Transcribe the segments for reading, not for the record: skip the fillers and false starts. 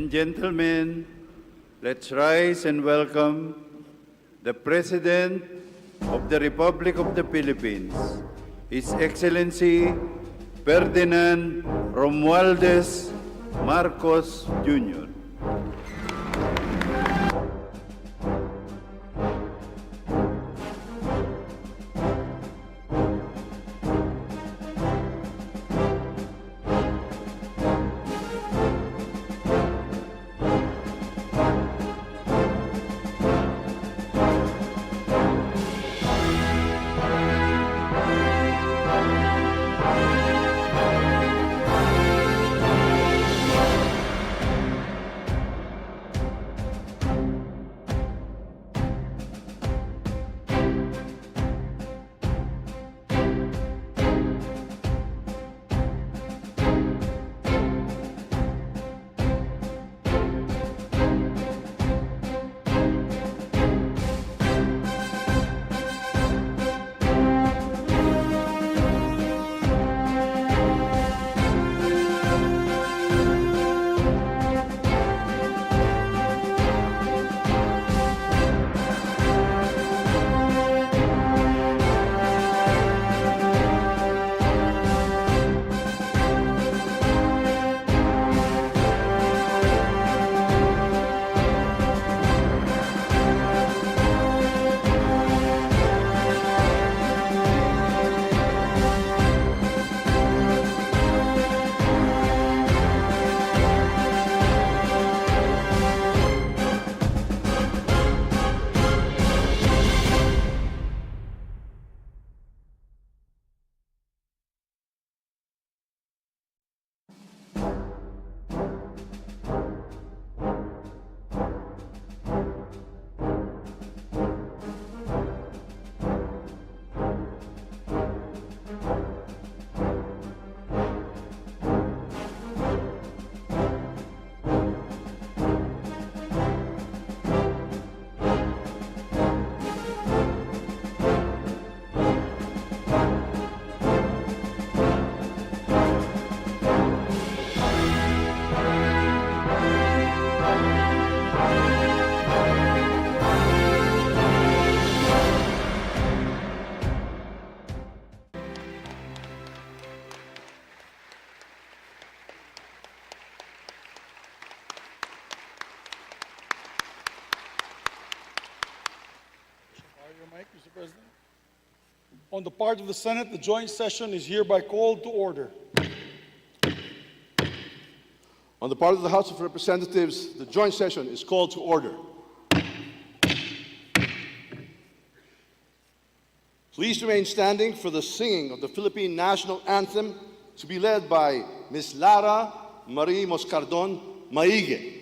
and gentlemen, let's rise and welcome the President of the Republic of the Philippines, His Excellency Ferdinand Romualdez Marcos Jr. Mr. President. On the part of the Senate, the joint session is hereby called to order. On the part of the House of Representatives, the joint session is called to order. Please remain standing for the singing of the Philippine National Anthem to be led by Ms. Lara Marie Moscardon Maige.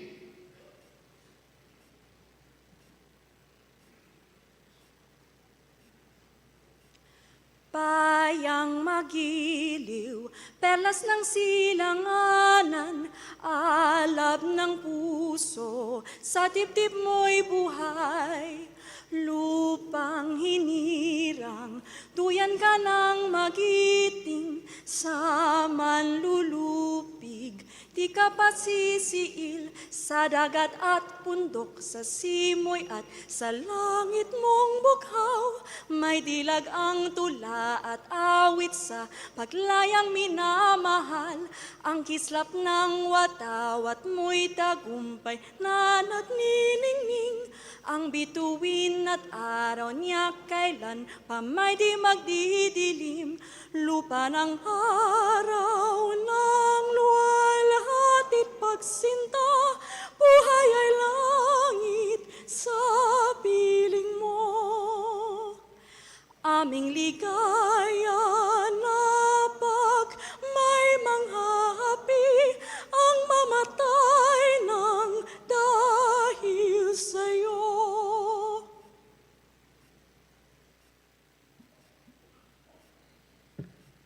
Bayang magiliw, perlas ng silanganan, alab ng puso, sa dibdib mo'y buhay. Lupang hinirang, duyan ka ng magiting, sa manlulupig, di ka pasisiil, sa dagat at bundok, sa simoy at sa langit mong bughaw. May dilag ang tula at awit sa paglayang minamahal, ang kislap ng watawat mo'y tagumpay na nagniningning. Ang bituin at araw niya kailan pa may di magdidilim. Lupa ng araw ng luwalhatit pagsinta, buhay ay langit sa piling mo. Aming ligaya na pag may manghahapi, ang mamatay ng dahil sa'yo.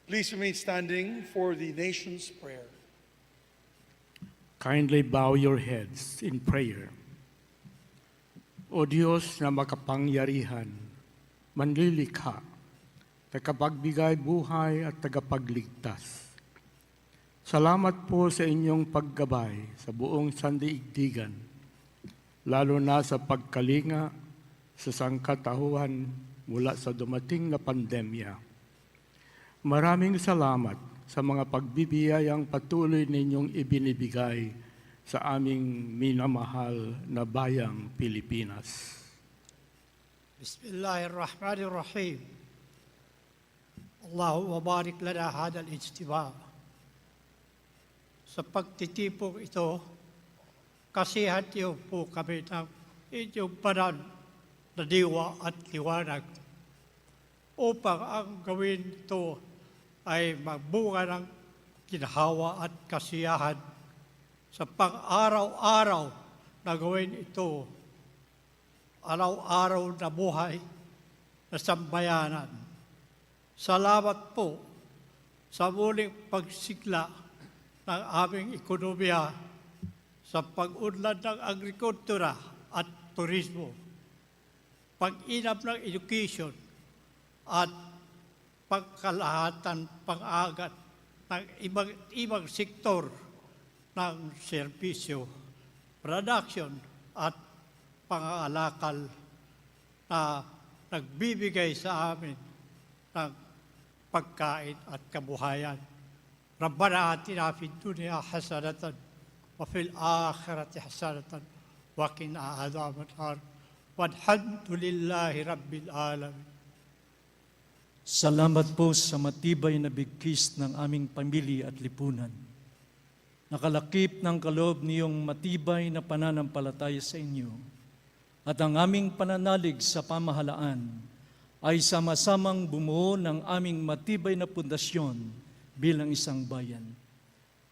Please remain standing for the nation's prayer. Kindly bow your heads in prayer. O Diyos na makapangyarihan, manlilikha, tagapagbigay buhay at tagapagligtas. Salamat po sa inyong paggabay sa buong sandaigdigan, lalo na sa pagkalinga sa sangkatauhan mula sa dumating na pandemya. Maraming salamat sa mga pagbibiyayang patuloy ninyong ibinibigay sa aming minamahal na bayang Pilipinas. Bismillahirrahmanirrahim. Allahumma barik lana hada al-ijtima'. Sa pagtitipong ito, kasihan niyo po kami ng inyong banal na diwa at liwanag upang ang gawin ito ay magbunga ng ginhawa at kasiyahan sa pang-araw-araw na gawin ito, araw-araw na buhay na sambayanan. Salamat po sa muling pagsigla ng aming ekonomiya sa pag-unlad ng agrikultura at turismo, pag-inap ng education at pagkalahatan pang-agat ng ibang sektor ng serbisyo, production at pang-aalakal na nagbibigay sa amin ng pagkain at kabuhayan. ربنا آتنا في الدنيا حسنة وفي الآخرة حسنة وقنا عذاب النار والحمد لله رب العالمين. Salamat po sa matibay na bigkis ng aming pamilya at lipunan. Nakalakip ng kaloob niyong matibay na pananampalataya sa inyo at ang aming pananalig sa pamahalaan ay sama-samang bumuo ng aming matibay na pundasyon bilang isang bayan.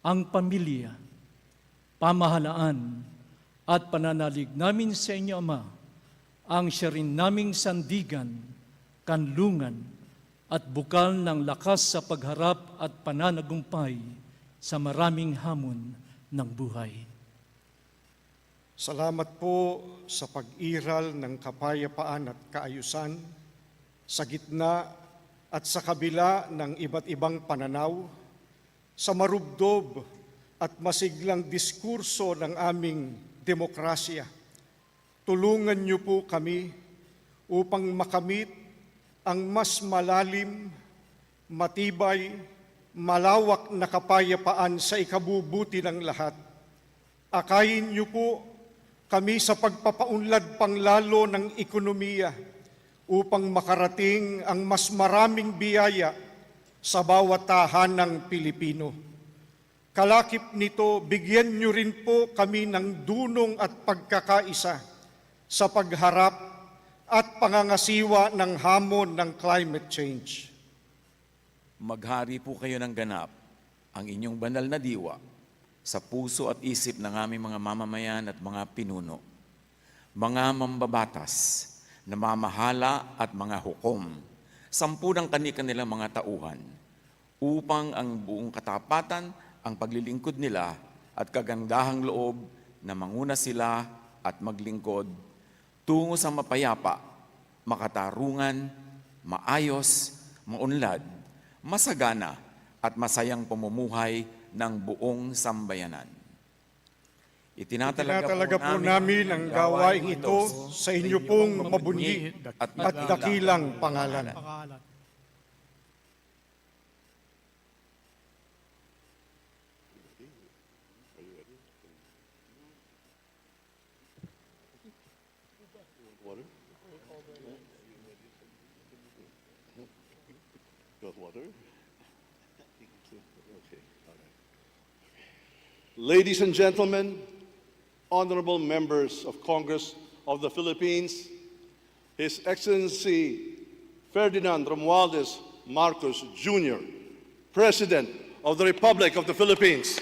Ang pamilya, pamahalaan at pananalig namin sa inyo, Ama, ang siya rin naming sandigan, kanlungan at bukal ng lakas sa pagharap at pananagumpay sa maraming hamon ng buhay. Salamat po sa pag-iral ng kapayapaan at kaayusan sa gitna at sa kabila ng iba't ibang pananaw, sa marubdob at masiglang diskurso ng aming demokrasya. Tulungan niyo po kami upang makamit ang mas malalim, matibay, malawak na kapayapaan sa ikabubuti ng lahat. Akayin niyo po kami sa pagpapaunlad panglalo ng ekonomiya, upang makarating ang mas maraming biyaya sa bawat tahanang Pilipino. Kalakip nito, bigyan niyo rin po kami ng dunong at pagkakaisa sa pagharap at pangangasiwa ng hamon ng climate change. Maghari po kayo ng ganap ang inyong banal na diwa sa puso at isip ng aming mga mamamayan at mga pinuno, mga mambabatas, namamahala at mga hukom, 10 ng kanilang mga tauhan, upang ang buong katapatan, ang paglilingkod nila at kagandahang loob na manguna sila at maglingkod tungo sa mapayapa, makatarungan, maayos, maunlad, masagana at masayang pamumuhay ng buong sambayanan. Itinatalaga po namin ang gawain ito sa inyo pong mabunyi at dakilang pangalan. Ladies and gentlemen, honorable members of Congress of the Philippines, His Excellency Ferdinand Marcos Jr., President of the Republic of the Philippines.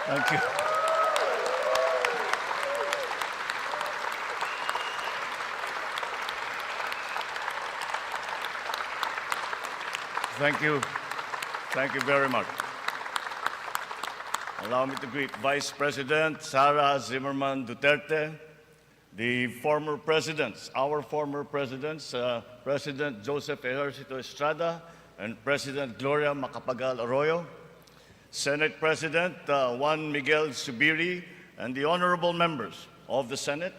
Thank you. Thank you. Thank you very much. Allow me to greet Vice President Sara Zimmerman Duterte, the former presidents, our former presidents, President Joseph Ejercito Estrada and President Gloria Macapagal Arroyo, Senate President Juan Miguel Zubiri, and the honorable members of the Senate,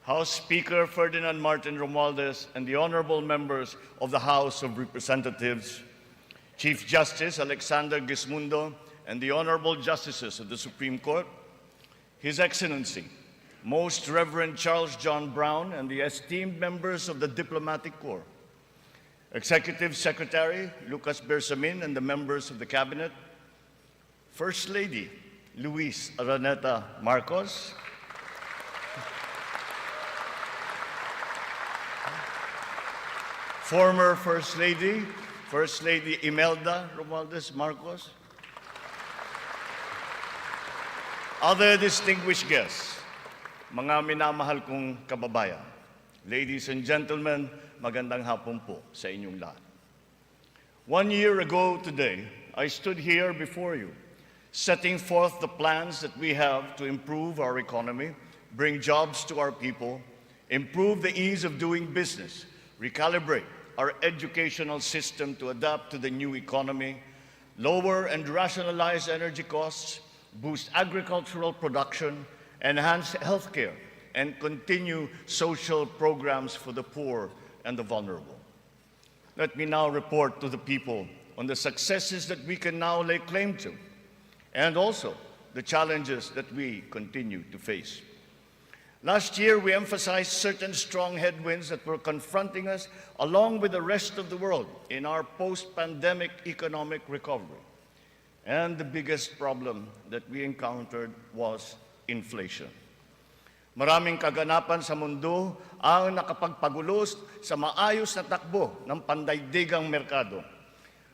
House Speaker Ferdinand Martin Romualdez, and the honorable members of the House of Representatives, Chief Justice Alexander Gismundo, and the honorable justices of the Supreme Court, His Excellency, Most Reverend Charles John Brown, and the esteemed members of the Diplomatic Corps, Executive Secretary Lucas Bersamin and the members of the Cabinet, First Lady Luis Araneta Marcos, former First Lady Imelda Romualdez Marcos, other distinguished guests, mga minamahal kong kababayan, ladies and gentlemen, magandang hapon po sa inyong lahat. 1 year ago today, I stood here before you, setting forth the plans that we have to improve our economy, bring jobs to our people, improve the ease of doing business, recalibrate our educational system to adapt to the new economy, lower and rationalize energy costs, boost agricultural production, enhance healthcare, and continue social programs for the poor and the vulnerable. Let me now report to the people on the successes that we can now lay claim to, and also the challenges that we continue to face. Last year, we emphasized certain strong headwinds that were confronting us along with the rest of the world in our post-pandemic economic recovery. And the biggest problem that we encountered was inflation. Maraming kaganapan sa mundo ang nakapagpagulos sa maayos na takbo ng pandaigdigang merkado.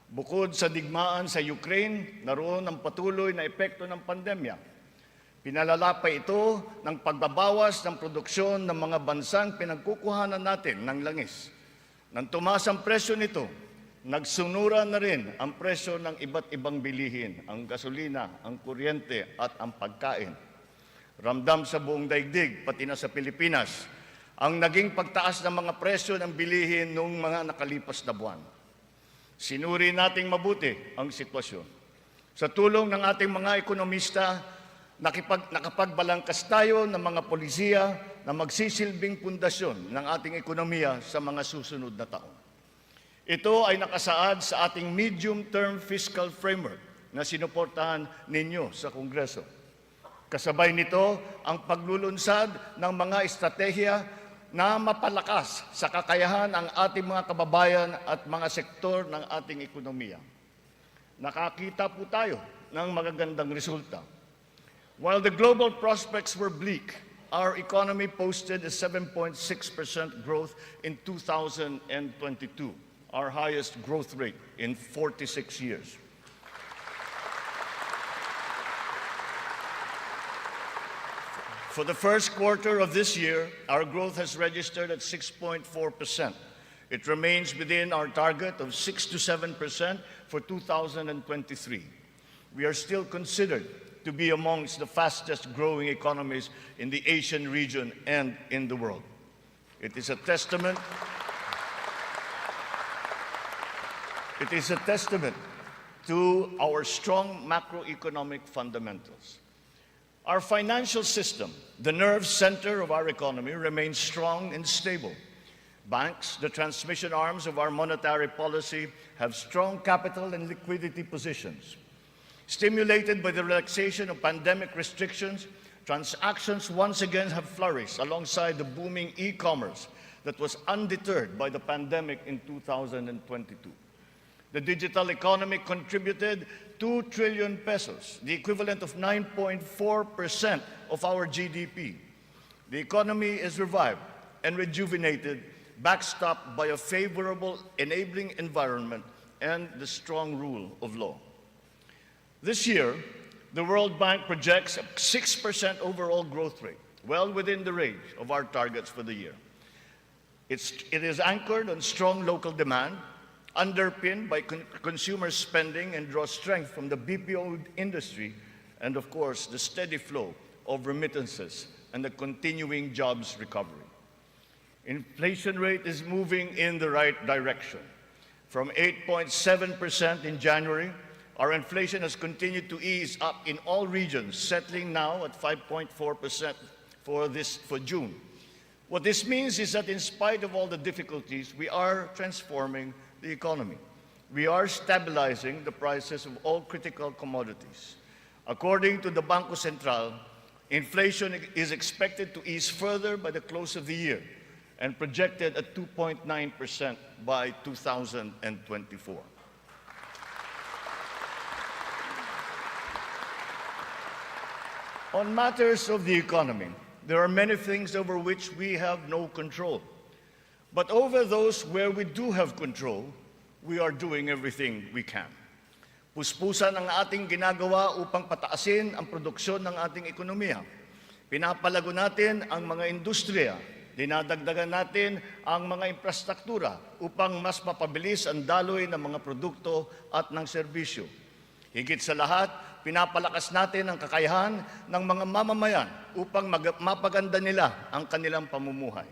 Bukod sa digmaan sa Ukraine, naroon ang patuloy na epekto ng pandemya. Pinalala pa ito ng pagbabawas ng produksyon ng mga bansang pinagkukuhanan natin ng langis. Nang tumaas ang presyo nito, nagsumura na rin ang presyo ng iba't ibang bilihin, ang gasolina, ang kuryente at ang pagkain. Ramdam sa buong daigdig, pati na sa Pilipinas, ang naging pagtaas ng mga presyo ng bilihin noong mga nakalipas na buwan. Sinuri nating mabuti ang sitwasyon. Sa tulong ng ating mga ekonomista, nakapagbalangkas tayo ng mga polisiya na magsisilbing pundasyon ng ating ekonomiya sa mga susunod na taon. Ito ay nakasaad sa ating medium-term fiscal framework na sinuportahan ninyo sa Kongreso. Kasabay nito ang paglulunsad ng mga estratehiya na mapalakas sa kakayahan ang ating mga kababayan at mga sektor ng ating ekonomiya. Nakakita po tayo ng magagandang resulta. While the global prospects were bleak, our economy posted a 7.6% growth in 2022, our highest growth rate in 46 years. For the first quarter of this year, our growth has registered at 6.4%. It remains within our target of 6 to 7% for 2023. We are still considered to be amongst the fastest growing economies in the Asian region and in the world. It is a testament to our strong macroeconomic fundamentals. Our financial system, the nerve center of our economy, remains strong and stable. Banks, the transmission arms of our monetary policy, have strong capital and liquidity positions. Stimulated by the relaxation of pandemic restrictions, transactions once again have flourished alongside the booming e-commerce that was undeterred by the pandemic in 2022. The digital economy contributed 2 trillion pesos, the equivalent of 9.4% of our GDP. The economy is revived and rejuvenated, backstopped by a favorable enabling environment and the strong rule of law. This year, the World Bank projects a 6% overall growth rate, well within the range of our targets for the year. It is anchored on strong local demand, underpinned by consumer spending and draw strength from the BPO industry and, of course, the steady flow of remittances and the continuing jobs recovery. Inflation rate is moving in the right direction. From 8.7% in January, our inflation has continued to ease up in all regions, settling now at 5.4% for June. What this means is that in spite of all the difficulties, we are transforming the economy. We are stabilizing the prices of all critical commodities. According to the Bangko Sentral, inflation is expected to ease further by the close of the year and projected at 2.9% by 2024. On matters of the economy, there are many things over which we have no control. But over those where we do have control, we are doing everything we can. Puspusan ang ating ginagawa upang pataasin ang produksyon ng ating ekonomiya. Pinapalago natin ang mga industriya. Dinadagdagan natin ang mga infrastruktura upang mas mapabilis ang daloy ng mga produkto at ng serbisyo. Higit sa lahat, pinapalakas natin ang kakayahan ng mga mamamayan upang mapaganda nila ang kanilang pamumuhay.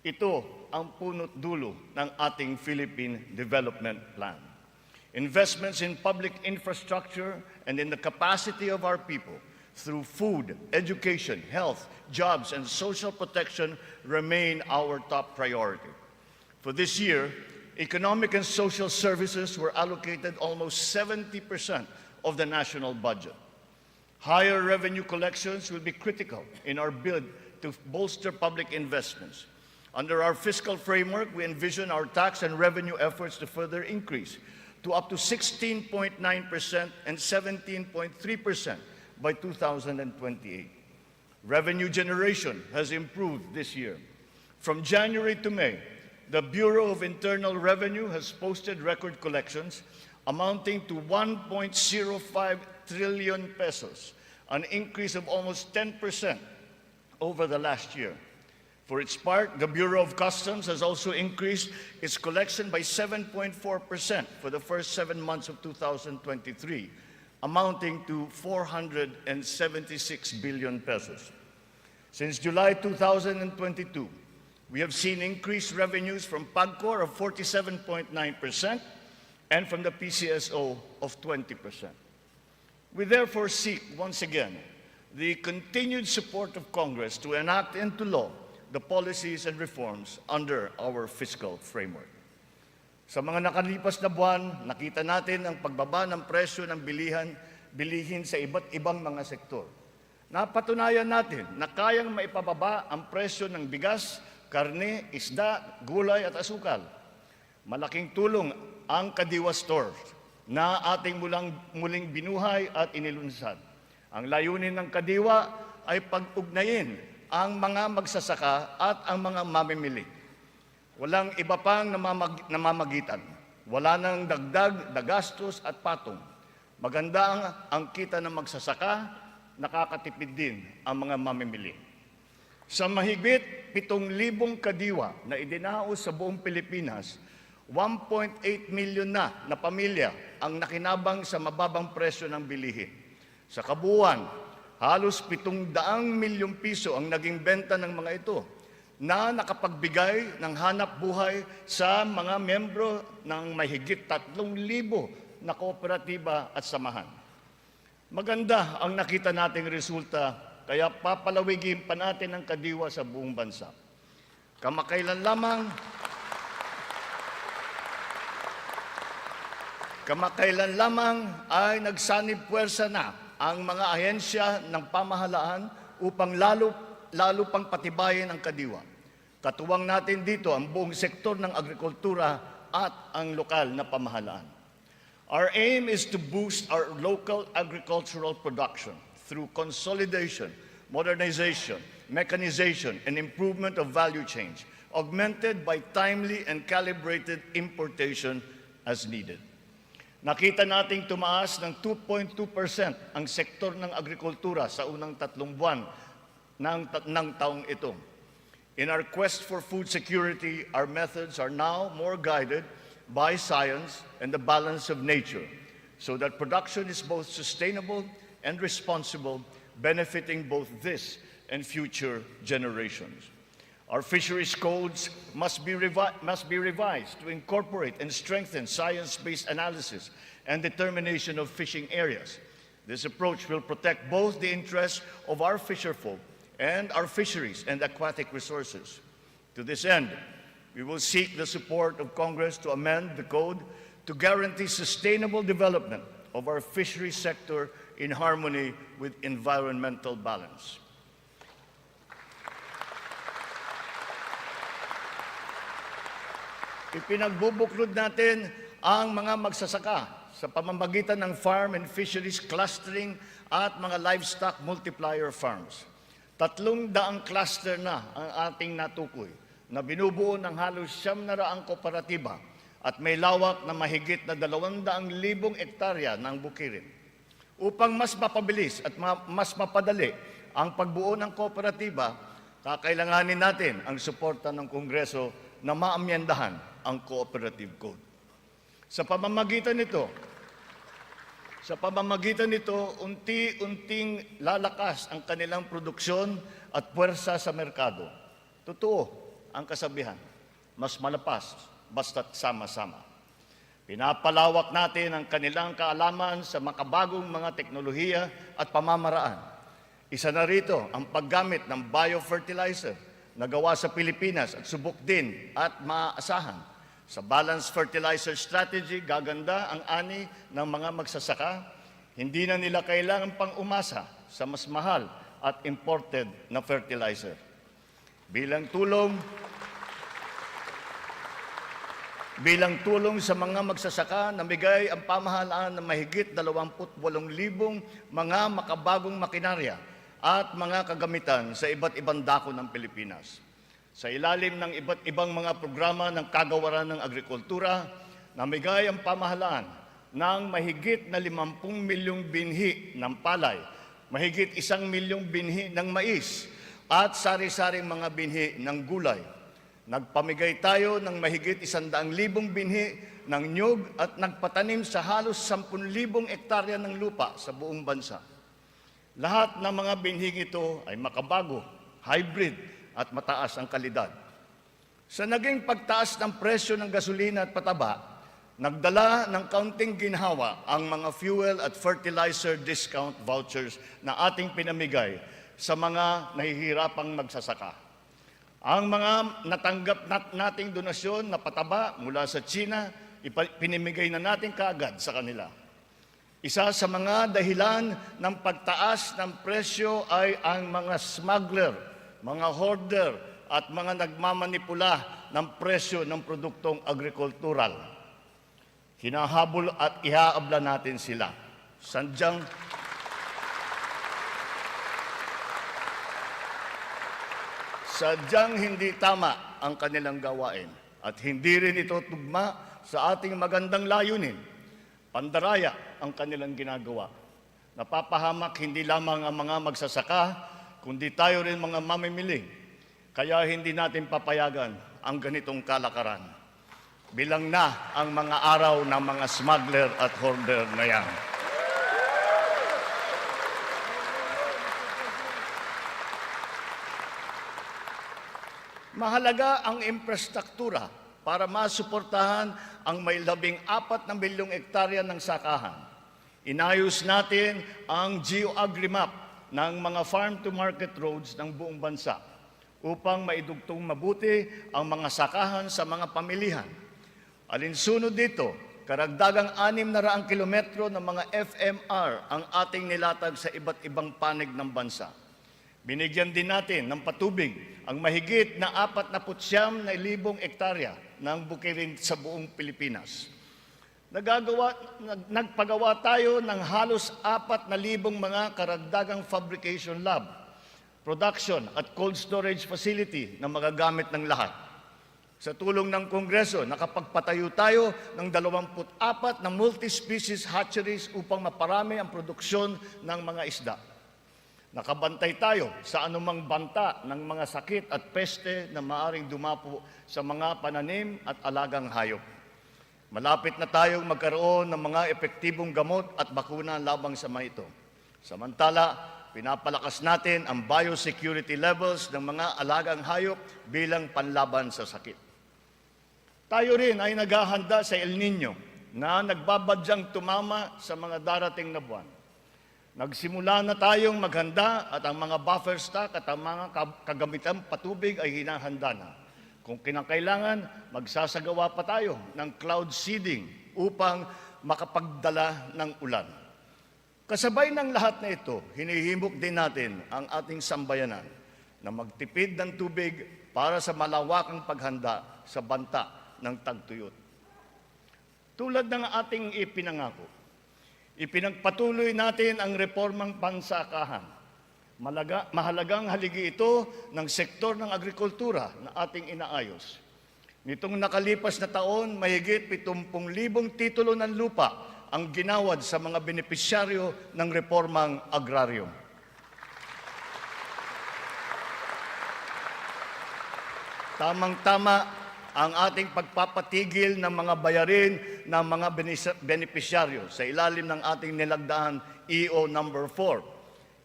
Ito ang punot dulo ng ating Philippine Development Plan. Investments in public infrastructure and in the capacity of our people through food, education, health, jobs, and social protection remain our top priority. For this year, economic and social services were allocated almost 70% of the national budget. Higher revenue collections will be critical in our bid to bolster public investments. Under our fiscal framework, we envision our tax and revenue efforts to further increase to up to 16.9% and 17.3% by 2028. Revenue generation has improved this year. From January to May, the Bureau of Internal Revenue has posted record collections amounting to 1.05 trillion pesos, an increase of almost 10% over the last year. For its part, the Bureau of Customs has also increased its collection by 7.4% for the first 7 months of 2023, amounting to 476 billion pesos. Since July 2022, we have seen increased revenues from PAGCOR of 47.9% and from the PCSO of 20%. We therefore seek, once again, the continued support of Congress to enact into law the policies and reforms under our fiscal framework. Sa mga nakalipas na buwan, nakita natin ang pagbaba ng presyo ng bilihin sa iba't ibang mga sektor. Napatunayan natin na kayang maipababa ang presyo ng bigas, karne, isda, gulay at asukal. Malaking tulong ang Kadiwa Stores na ating muling binuhay at inilunsad. Ang layunin ng Kadiwa ay pag-ugnayin ang mga magsasaka at ang mga mamimili. Walang iba pang namamagitan. Wala nang dagdag, dagastos at patong. Maganda ang kita ng magsasaka, nakakatipid din ang mga mamimili. Sa mahigit 7,000 kadiwa na idinaos sa buong Pilipinas, 1.8 million na pamilya ang nakinabang sa mababang presyo ng bilihin. Sa kabuuan, halos 700 milyong piso ang naging benta ng mga ito na nakapagbigay ng hanap buhay sa mga membro ng mahigit 3,000 na kooperatiba at samahan. Maganda ang nakita nating resulta, kaya papalawigin pa natin ang Kadiwa sa buong bansa. Kamakailan lamang ay nagsanib puwersa na ang mga ahensya ng pamahalaan upang lalo pang patibayin ang Kadiwa. Katuwang natin dito ang buong sektor ng agrikultura at ang lokal na pamahalaan. Our aim is to boost our local agricultural production through consolidation, modernization, mechanization, and improvement of value chains, augmented by timely and calibrated importation as needed. Nakita nating tumaas ng 2.2% ang sektor ng agrikultura sa unang 3 buwan ng taong ito. In our quest for food security, our methods are now more guided by science and the balance of nature, so that production is both sustainable and responsible, benefiting both this and future generations. Our fisheries codes must be revised to incorporate and strengthen science-based analysis and determination of fishing areas. This approach will protect both the interests of our fisherfolk and our fisheries and aquatic resources. To this end, we will seek the support of Congress to amend the code to guarantee sustainable development of our fisheries sector in harmony with environmental balance. Ipinagbubuklod natin ang mga magsasaka sa pamamagitan ng farm and fisheries clustering at mga livestock multiplier farms. 300 cluster na ang ating natukoy na binubuo ng halos 900 kooperatiba at may lawak na mahigit na 200,000 hektarya ng bukirin. Upang mas mapabilis at mas mapadali ang pagbuo ng kooperatiba, kakailanganin natin ang suporta ng Kongreso na maamyendahan ang Cooperative Code. Sa pamamagitan nito, unti-unting lalakas ang kanilang produksyon at puwersa sa merkado. Totoo ang kasabihan, mas malapas basta't sama-sama. Pinapalawak natin ang kanilang kaalaman sa makabagong mga teknolohiya at pamamaraan. Isa na rito ang paggamit ng biofertilizer na gawa sa Pilipinas at subok din at maaasahan. Sa balanced fertilizer strategy, gaganda ang ani ng mga magsasaka. Hindi na nila kailangan pang umasa sa mas mahal at imported na fertilizer. Bilang tulong sa mga magsasaka, namigay ang pamahalaan ng mahigit 28,000 mga makabagong makinarya at mga kagamitan sa iba't ibang dako ng Pilipinas. Sa ilalim ng iba't ibang mga programa ng kagawaran ng agrikultura, namigay ang pamahalaan ng mahigit na 50 milyong binhi ng palay, mahigit 1 milyong binhi ng mais, at sari-saring mga binhi ng gulay. Nagpamigay tayo ng mahigit 100,000 binhi ng nyug at nagpatanim sa halos 10,000 hektarya ng lupa sa buong bansa. Lahat ng mga binhing ito ay makabago, hybrid, at mataas ang kalidad. Sa naging pagtaas ng presyo ng gasolina at pataba, nagdala ng kaunting ginhawa ang mga fuel at fertilizer discount vouchers na ating pinamigay sa mga nahihirapang magsasaka. Ang mga natanggap nating donasyon na pataba mula sa China, pinimigay na natin kaagad sa kanila. Isa sa mga dahilan ng pagtaas ng presyo ay ang mga smuggler, mga hoarder at mga nagmamanipula ng presyo ng produktong agrikultural. Hinahabol at ihaabla natin sila. Sadyang hindi tama ang kanilang gawain at hindi rin ito tugma sa ating magandang layunin. Pandaraya ang kanilang ginagawa. Napapahamak hindi lamang ang mga magsasaka, kundi tayo rin mga mamimili. Kaya hindi natin papayagan ang ganitong kalakaran. Bilang na ang mga araw ng mga smuggler at hoarder na yan. Mahalaga ang infrastruktura para masuportahan ang may 14 milyong hektarya ng sakahan. Inayos natin ang geo-agri-map ng mga farm-to-market roads ng buong bansa upang maidugtong mabuti ang mga sakahan sa mga pamilihan. Alinsunod dito, karagdagang 600 kilometro ng mga FMR ang ating nilatag sa iba't ibang panig ng bansa. Binigyan din natin ng patubig ang mahigit na 49,000 hektarya ng bukirin sa buong Pilipinas. Nagpagawa tayo ng halos 4,000 mga karagdagang fabrication lab, production at cold storage facility na magagamit ng lahat. Sa tulong ng Kongreso, nakapagpatayo tayo ng 24 na multi-species hatcheries upang maparami ang produksyon ng mga isda. Nakabantay tayo sa anumang banta ng mga sakit at peste na maaring dumapo sa mga pananim at alagang hayop. Malapit na tayong magkaroon ng mga epektibong gamot at bakuna labang sa mga ito. Samantala, pinapalakas natin ang biosecurity levels ng mga alagang hayop bilang panlaban sa sakit. Tayo rin ay naghahanda sa El Nino na nagbabadyang tumama sa mga darating na buwan. Nagsimula na tayong maghanda at ang mga buffer stock at ang mga kagamitang patubig ay hinahanda na. Kung kinakailangan, magsasagawa pa tayo ng cloud seeding upang makapagdala ng ulan. Kasabay ng lahat na ito, hinihimok din natin ang ating sambayanan na magtipid ng tubig para sa malawakang paghanda sa banta ng tagtuyot. Tulad ng ating ipinangako, ipinagpatuloy natin ang reformang pansakahan. Mahalagang haligi ito ng sektor ng agrikultura na ating inaayos. Nitong nakalipas na taon, mahigit 70,000 titulo ng lupa ang ginawad sa mga benepisyaryo ng reformang agraryo. Tamang-tama ang ating pagpapatigil ng mga bayarin ng mga benepisyaryo sa ilalim ng ating nilagdaan EO number 4.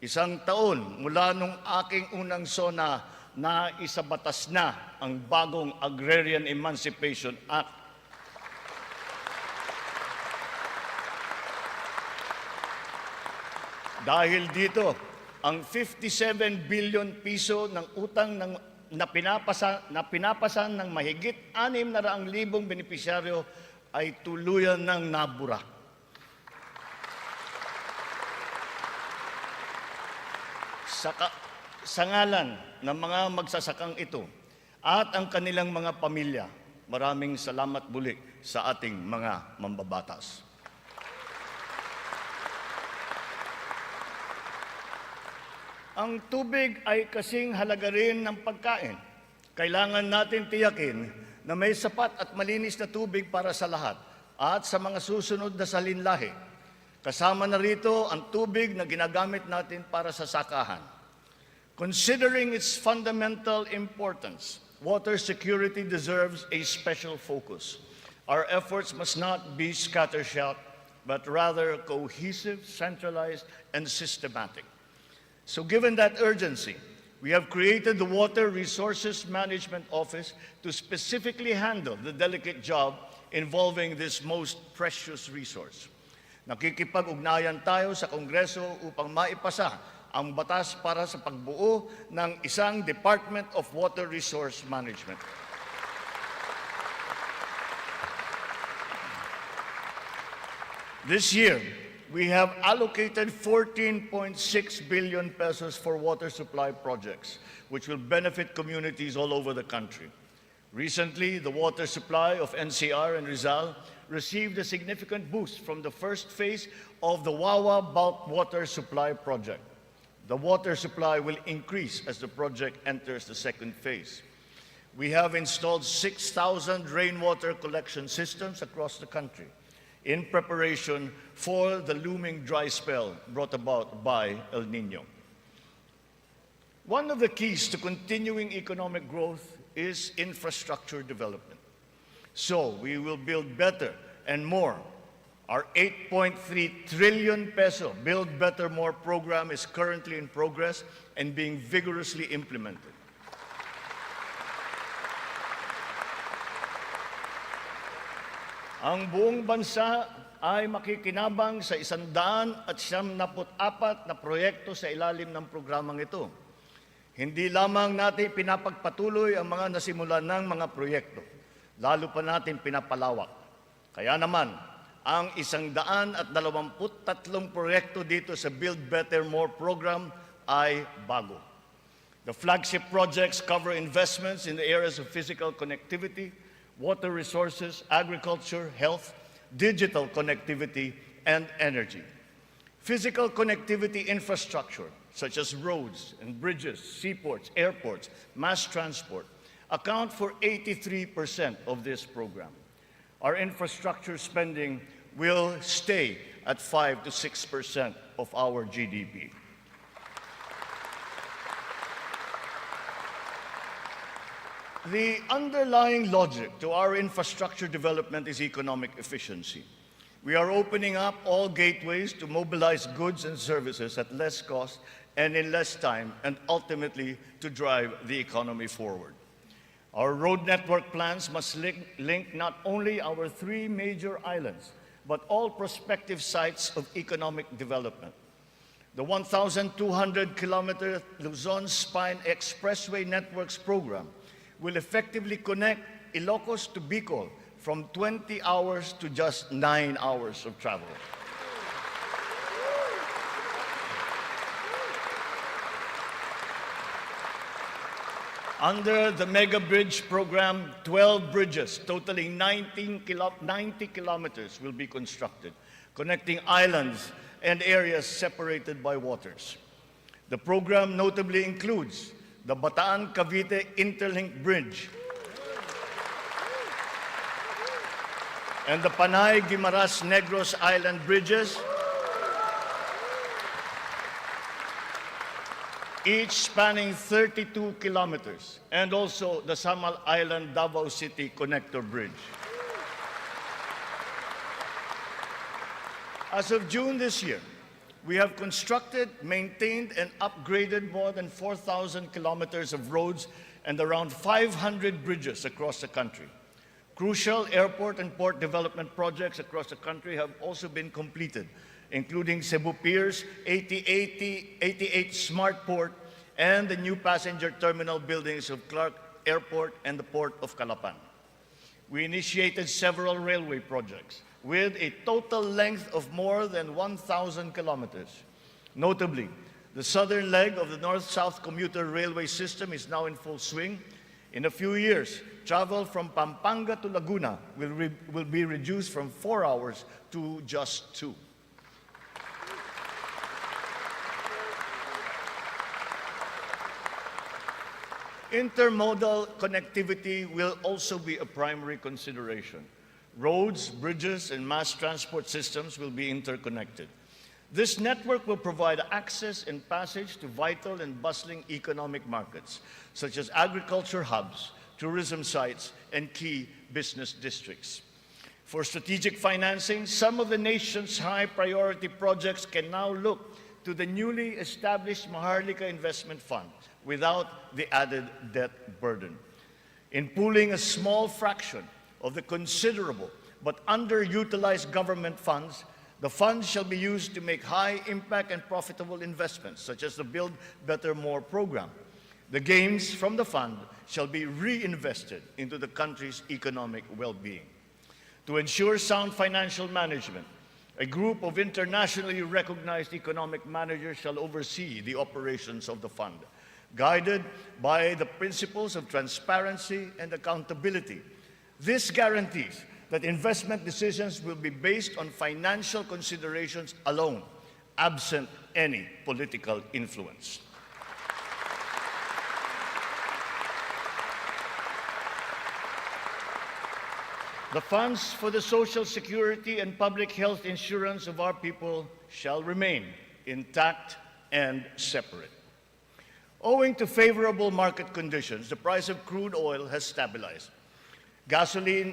Isang taon mula nung aking unang SONA na isabatas na ang bagong Agrarian Emancipation Act. Dahil dito, ang 57 billion piso ng utang na pinapasan ng mahigit 600,000 benepisyaryo ay tuluyan ng nabura. Sa ngalan ng mga magsasakang ito at ang kanilang mga pamilya, maraming salamat muli sa ating mga mambabatas. Ang tubig ay kasing halaga rin ng pagkain. Kailangan natin tiyakin na may sapat at malinis na tubig para sa lahat at sa mga susunod na salinlahi. Kasama na rito ang tubig na ginagamit natin para sa sakahan. Considering its fundamental importance, water security deserves a special focus. Our efforts must not be scattershot, but rather cohesive, centralized, and systematic. So given that urgency, we have created the Water Resources Management Office to specifically handle the delicate job involving this most precious resource. Nakikipag-ugnayan tayo sa Kongreso upang maipasa ang batas para sa pagbuo ng isang Department of Water Resource Management. This year, we have allocated 14.6 billion pesos for water supply projects, which will benefit communities all over the country. Recently, the water supply of NCR and Rizal received a significant boost from the first phase of the Wawa Bulk Water Supply Project. The water supply will increase as the project enters the second phase. We have installed 6,000 rainwater collection systems across the country in preparation for the looming dry spell brought about by El Nino. One of the keys to continuing economic growth is infrastructure development. So we will build better and more. Our 8.3 trillion peso Build Better More program is currently in progress and being vigorously implemented. Ang buong bansa ay makikinabang sa 174 na proyekto sa ilalim ng programang ito. Hindi lamang natin pinapagpatuloy ang mga nasimulan ng mga proyekto, lalo pa natin pinapalawak. Kaya naman, ang 123 proyekto dito sa Build Better More program ay bago. The flagship projects cover investments in the areas of physical connectivity, water resources, agriculture, health, digital connectivity, and energy. Physical connectivity infrastructure, such as roads and bridges, seaports, airports, mass transport, account for 83% of this program. Our infrastructure spending will stay at 5 to 6% of our GDP. The underlying logic to our infrastructure development is economic efficiency. We are opening up all gateways to mobilize goods and services at less cost and in less time, and ultimately to drive the economy forward. Our road network plans must link not only our 3 major islands, but all prospective sites of economic development. The 1,200-kilometer Luzon Spine Expressway Networks program will effectively connect Ilocos to Bicol from 20 hours to just 9 hours of travel. Under the Mega Bridge program, 12 bridges totaling 90 kilometers will be constructed, connecting islands and areas separated by waters. The program notably includes the Bataan-Cavite Interlink Bridge and the Panay-Guimaras-Negros Island bridges, each spanning 32 kilometers, and also the Samal Island Davao City Connector Bridge. As of June this year, we have constructed, maintained, and upgraded more than 4,000 kilometers of roads and around 500 bridges across the country. Crucial airport and port development projects across the country have also been completed, including Cebu Pier's 88 Smart Port and the new passenger terminal buildings of Clark Airport and the Port of Calapan. We initiated several railway projects with a total length of more than 1,000 kilometers. Notably, the southern leg of the North-South commuter railway system is now in full swing. In a few years, travel from Pampanga to Laguna will be reduced from 4 hours to just 2. Intermodal connectivity will also be a primary consideration. Roads, bridges, and mass transport systems will be interconnected. This network will provide access and passage to vital and bustling economic markets, such as agriculture hubs, tourism sites, and key business districts. For strategic financing, some of the nation's high-priority projects can now look to the newly established Maharlika Investment Fund without the added debt burden. In pooling a small fraction of the considerable but underutilized government funds, the funds shall be used to make high-impact and profitable investments, such as the Build Better More program. The gains from the fund shall be reinvested into the country's economic well-being. To ensure sound financial management, a group of internationally recognized economic managers shall oversee the operations of the fund, guided by the principles of transparency and accountability. This guarantees that investment decisions will be based on financial considerations alone, absent any political influence. The funds for the social security and public health insurance of our people shall remain intact and separate. Owing to favorable market conditions, the price of crude oil has stabilized.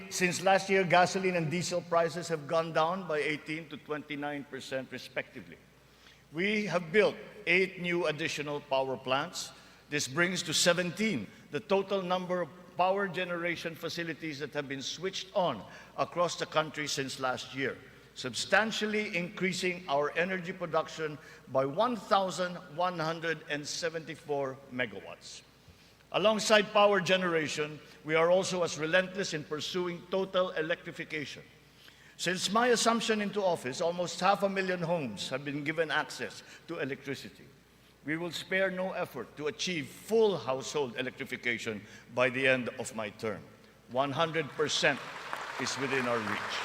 Since last year, gasoline and diesel prices have gone down by 18% to 29% respectively. We have built 8 new additional power plants. This brings to 17 the total number of power generation facilities that have been switched on across the country since last year, substantially increasing our energy production by 1,174 megawatts. Alongside power generation, we are also as relentless in pursuing total electrification. Since my assumption into office, almost 500,000 homes have been given access to electricity. We will spare no effort to achieve full household electrification by the end of my term. 100% is within our reach.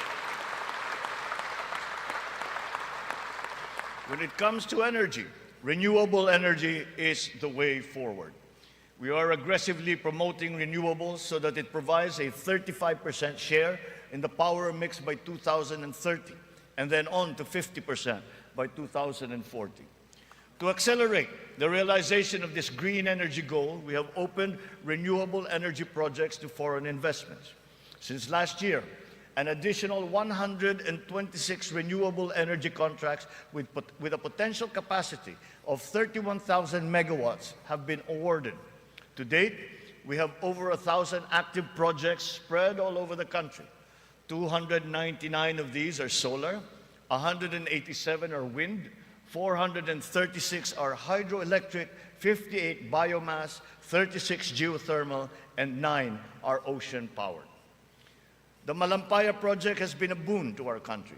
When it comes to energy, renewable energy is the way forward. We are aggressively promoting renewables so that it provides a 35% share in the power mix by 2030, and then on to 50% by 2040. To accelerate the realization of this green energy goal, we have opened renewable energy projects to foreign investments. Since last year, an additional 126 renewable energy contracts with a potential capacity of 31,000 megawatts have been awarded. To date, we have over 1,000 active projects spread all over the country. 299 of these are solar, 187 are wind, 436 are hydroelectric, 58 biomass, 36 geothermal, and 9 are ocean-powered. The Malampaya project has been a boon to our country,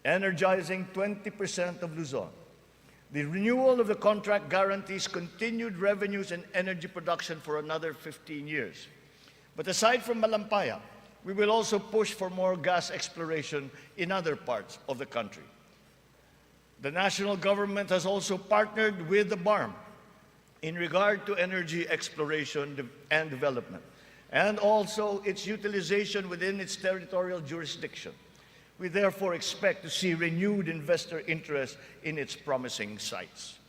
energizing 20% of Luzon. The renewal of the contract guarantees continued revenues and energy production for another 15 years. But aside from Malampaya, we will also push for more gas exploration in other parts of the country. The national government has also partnered with the BARMM in regard to energy exploration and development, and also its utilization within its territorial jurisdiction. We therefore expect to see renewed investor interest in its promising sites.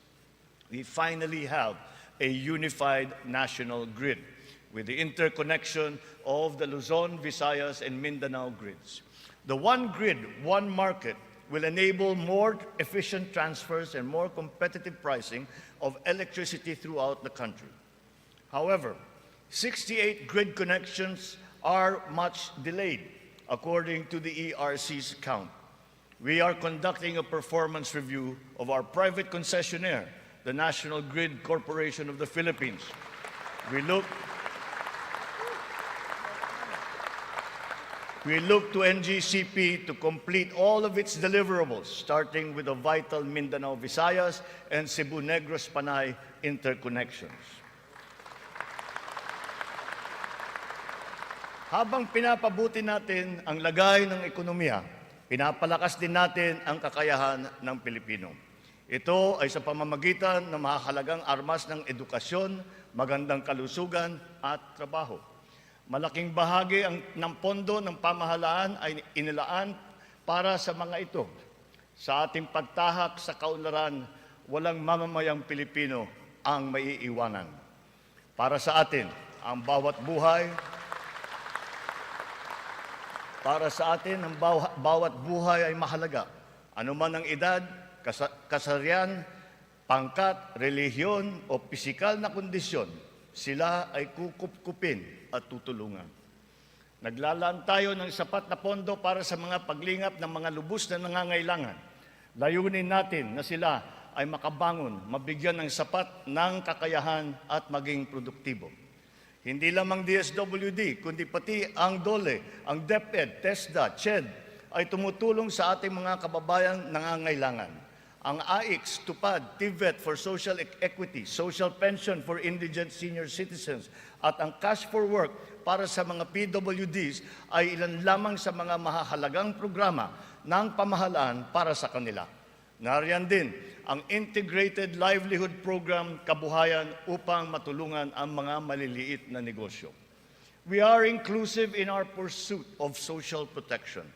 We finally have a unified national grid with the interconnection of the Luzon, Visayas, and Mindanao grids. The one grid, one market will enable more efficient transfers and more competitive pricing of electricity throughout the country. However, 68 grid connections are much delayed, according to the ERC's count. We are conducting a performance review of our private concessionaire, the National Grid Corporation of the Philippines. We look to NGCP to complete all of its deliverables, starting with the vital Mindanao, Visayas, and Cebu Negros Panay interconnections. Habang pinapabuti natin ang lagay ng ekonomiya, pinapalakas din natin ang kakayahan ng Pilipino. Ito ay sa pamamagitan ng mahalagang armas ng edukasyon, magandang kalusugan at trabaho. Malaking bahagi ng pondo ng pamahalaan ay inilaan para sa mga ito. Sa ating pagtahak sa kaunlaran, walang mamamayang Pilipino ang maiiwanan. Para sa atin, ang bawat buhay ay mahalaga. Ano man ang edad, kasarian, pangkat, relihiyon o pisikal na kondisyon, sila ay kukupkupin at tutulungan. Naglalaan tayo ng sapat na pondo para sa mga paglingap ng mga lubos na nangangailangan. Layunin natin na sila ay makabangon, mabigyan ng sapat ng kakayahan at maging produktibo. Hindi lamang DSWD, kundi pati ang DOLE, ang DepEd, TESDA, CHED ay tumutulong sa ating mga kababayang nangangailangan. Ang AIX, TUPAD, TVET for Social Equity, Social Pension for Indigent Senior Citizens, at ang Cash for Work para sa mga PWDs ay ilan lamang sa mga mahahalagang programa ng pamahalaan para sa kanila. Nariyan din ang Integrated Livelihood Program Kabuhayan upang matulungan ang mga maliliit na negosyo. We are inclusive in our pursuit of social protection.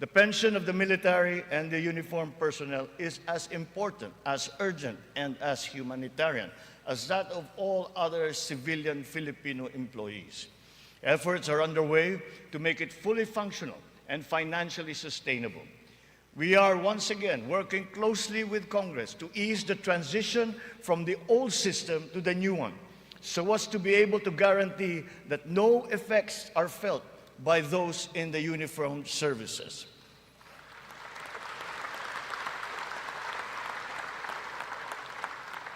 The pension of the military and the uniformed personnel is as important, as urgent, and as humanitarian as that of all other civilian Filipino employees. Efforts are underway to make it fully functional and financially sustainable. We are once again working closely with Congress to ease the transition from the old system to the new one, so as to be able to guarantee that no effects are felt by those in the uniformed services.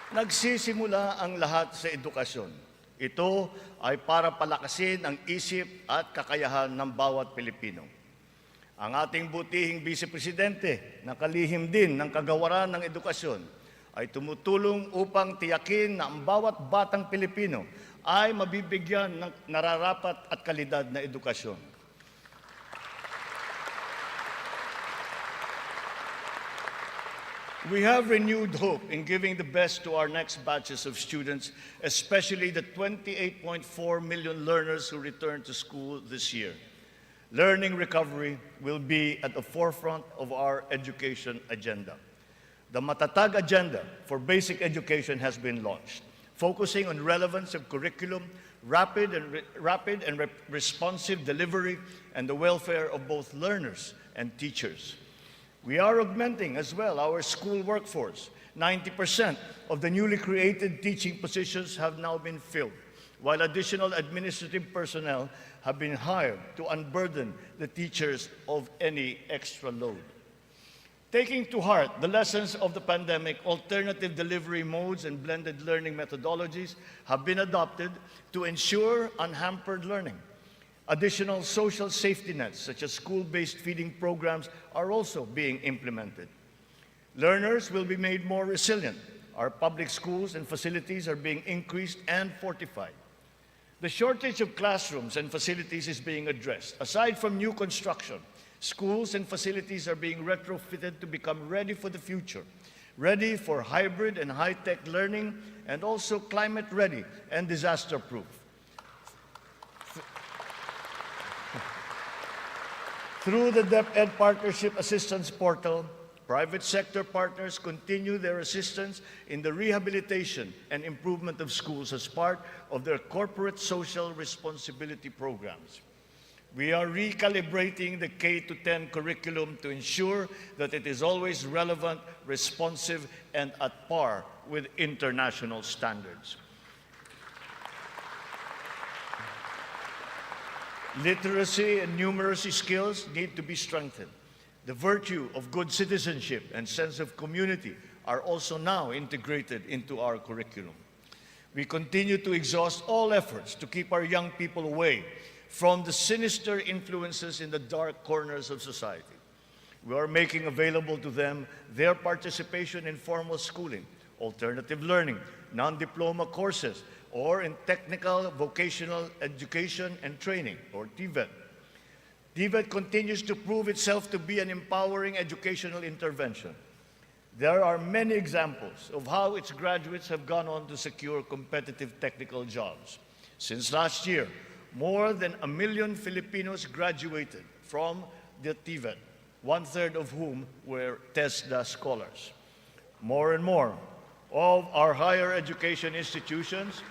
Nagsisimula ang lahat sa edukasyon. Ito ay para palakasin ang isip at kakayahan ng bawat Pilipino. Ang ating butihing Vice Presidente, na kalihim din ng kagawaran ng edukasyon, ay tumutulong upang tiyakin na ang bawat batang Pilipino ay mabibigyan ng nararapat at kalidad na edukasyon. We have renewed hope in giving the best to our next batches of students, especially the 28.4 million learners who return to school this year. Learning recovery will be at the forefront of our education agenda. The Matatag Agenda for Basic Education has been launched, focusing on relevance of curriculum, rapid and responsive delivery, and the welfare of both learners and teachers. We are augmenting as well our school workforce. 90% of the newly created teaching positions have now been filled, while additional administrative personnel have been hired to unburden the teachers of any extra load. Taking to heart the lessons of the pandemic, alternative delivery modes and blended learning methodologies have been adopted to ensure unhampered learning. Additional social safety nets, such as school-based feeding programs, are also being implemented. Learners will be made more resilient. Our public schools and facilities are being increased and fortified. The shortage of classrooms and facilities is being addressed. Aside from new construction, schools and facilities are being retrofitted to become ready for the future, ready for hybrid and high-tech learning, and also climate-ready and disaster-proof. Through the DepEd Partnership Assistance Portal, private sector partners continue their assistance in the rehabilitation and improvement of schools as part of their corporate social responsibility programs. We are recalibrating the K-10 curriculum to ensure that it is always relevant, responsive, and at par with international standards. Literacy and numeracy skills need to be strengthened. The virtue of good citizenship and sense of community are also now integrated into our curriculum. We continue to exhaust all efforts to keep our young people away from the sinister influences in the dark corners of society. We are making available to them their participation in formal schooling, alternative learning, non-diploma courses, or in technical vocational education and training, or TVET. TVET continues to prove itself to be an empowering educational intervention. There are many examples of how its graduates have gone on to secure competitive technical jobs. Since last year, more than 1 million Filipinos graduated from the TVET, one-third of whom were TESDA scholars. More and more of our higher education institutions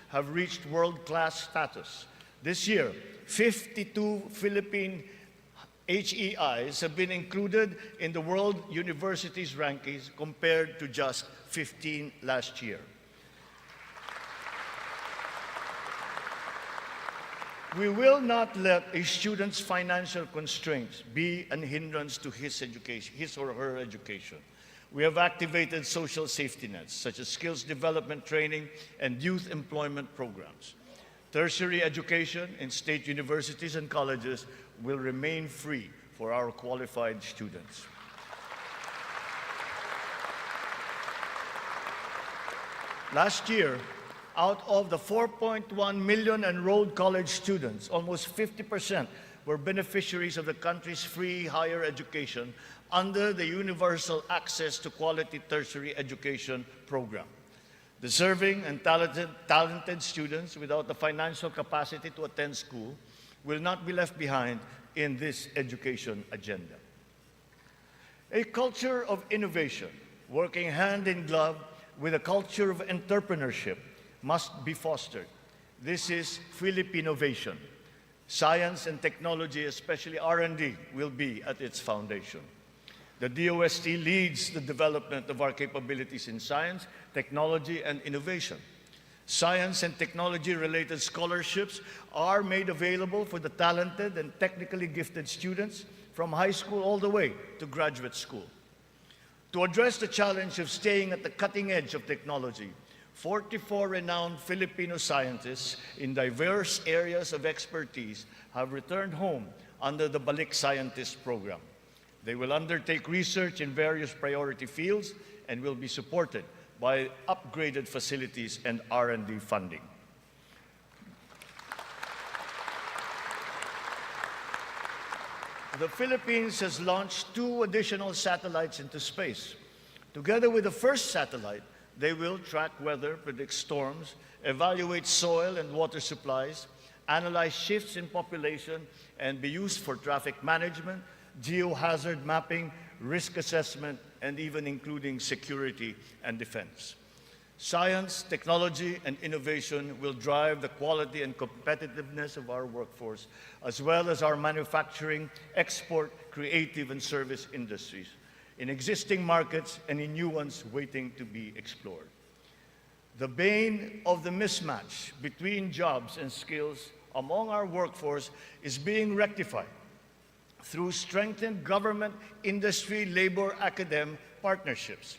have reached world-class status. This year, 52 Philippine HEIs have been included in the World Universities rankings compared to just 15 last year. We will not let a student's financial constraints be an hindrance to his or her education. We have activated social safety nets, such as skills development training and youth employment programs. Tertiary education in state universities and colleges will remain free for our qualified students. Last year, out of the 4.1 million enrolled college students, almost 50% were beneficiaries of the country's free higher education under the Universal Access to Quality Tertiary Education program. Deserving and talented students without the financial capacity to attend school will not be left behind in this education agenda. A culture of innovation, working hand in glove with a culture of entrepreneurship, must be fostered. This is Filipinovation. Science and technology, especially R&D, will be at its foundation. The DOST leads the development of our capabilities in science, technology, and innovation. Science and technology-related scholarships are made available for the talented and technically gifted students from high school all the way to graduate school. To address the challenge of staying at the cutting edge of technology, 44 renowned Filipino scientists in diverse areas of expertise have returned home under the Balik Scientist program. They will undertake research in various priority fields and will be supported by upgraded facilities and R&D funding. The Philippines has launched 2 additional satellites into space. Together with the first satellite, they will track weather, predict storms, evaluate soil and water supplies, analyze shifts in population, and be used for traffic management, geohazard mapping, risk assessment, and even including security and defense. Science, technology, and innovation will drive the quality and competitiveness of our workforce, as well as our manufacturing, export, creative, and service industries, in existing markets and in new ones waiting to be explored. The bane of the mismatch between jobs and skills among our workforce is being rectified through strengthened government, industry, labor, academic partnerships,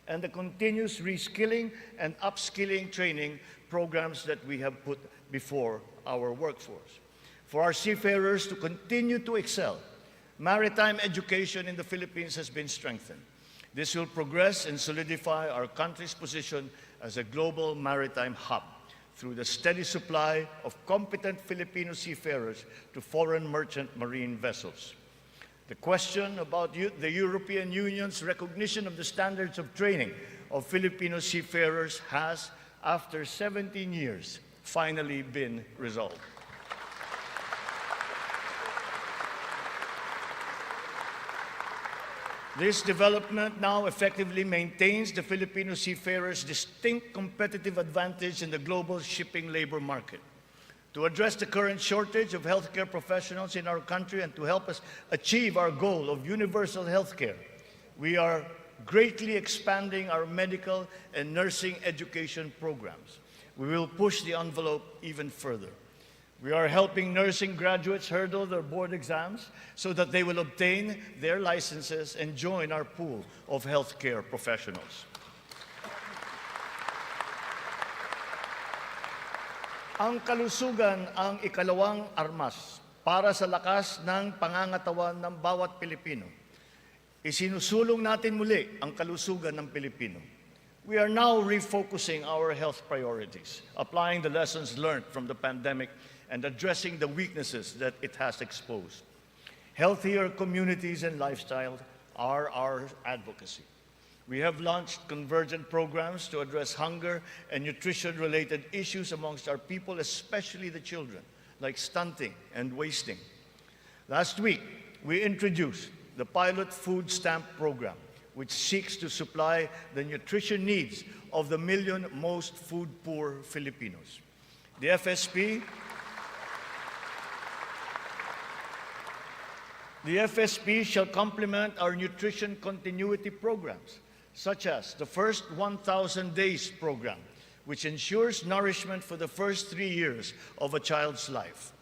and the continuous reskilling and upskilling training programs that we have put before our workforce. For our seafarers to continue to excel, maritime education in the Philippines has been strengthened. This will progress and solidify our country's position as a global maritime hub through the steady supply of competent Filipino seafarers to foreign merchant marine vessels. The question about the European Union's recognition of the standards of training of Filipino seafarers has, after 17 years, finally been resolved. This development now effectively maintains the Filipino seafarers' distinct competitive advantage in the global shipping labor market. To address the current shortage of healthcare professionals in our country and to help us achieve our goal of universal healthcare, we are greatly expanding our medical and nursing education programs. We will push the envelope even further. We are helping nursing graduates hurdle their board exams so that they will obtain their licenses and join our pool of healthcare professionals. Ang kalusugan ang ikalawang armas para sa lakas ng pangangatawan ng bawat Pilipino. Isinusulong natin muli ang kalusugan ng Pilipino. We are now refocusing our health priorities, applying the lessons learned from the pandemic and addressing the weaknesses that it has exposed. Healthier communities and lifestyles are our advocacy. We have launched convergent programs to address hunger and nutrition-related issues amongst our people, especially the children, like stunting and wasting. Last week, we introduced the pilot food stamp program, which seeks to supply the nutrition needs of the million most food-poor Filipinos. The FSP shall complement our nutrition continuity programs, such as the First 1,000 Days program, which ensures nourishment for the first 3 years of a child's life.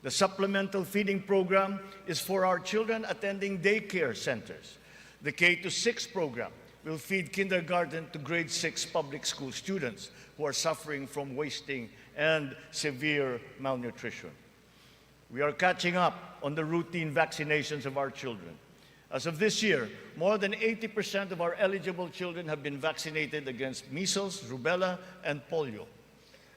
The supplemental feeding program is for our children attending daycare centers. The K-6 program will feed kindergarten to grade 6 public school students who are suffering from wasting and severe malnutrition. We are catching up on the routine vaccinations of our children. As of this year, more than 80% of our eligible children have been vaccinated against measles, rubella, and polio.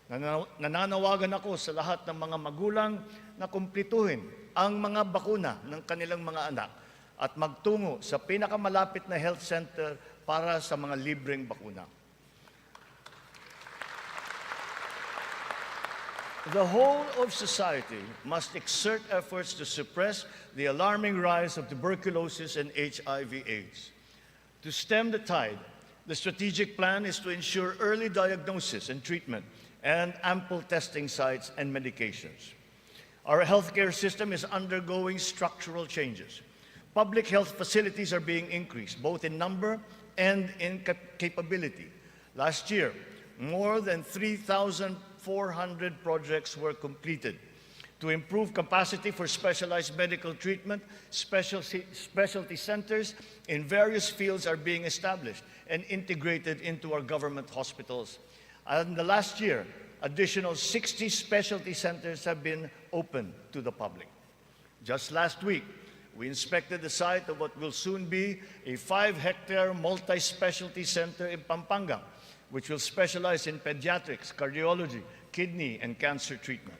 Nananawagan ako sa lahat ng mga magulang na kumplituhin ang mga bakuna ng kanilang mga anak at magtungo sa pinakamalapit na health center para sa mga libreng bakuna. The whole of society must exert efforts to suppress the alarming rise of tuberculosis and HIV/AIDS. To stem the tide, the strategic plan is to ensure early diagnosis and treatment and ample testing sites and medications. Our healthcare system is undergoing structural changes. Public health facilities are being increased, both in number and in capability. Last year, more than 3,400 projects were completed. To improve capacity for specialized medical treatment, specialty centers in various fields are being established and integrated into our government hospitals. And in the last year, additional 60 specialty centers have been opened to the public. Just last week, we inspected the site of what will soon be a 5-hectare multi-specialty center in Pampanga, which will specialize in pediatrics, cardiology, kidney, and cancer treatment.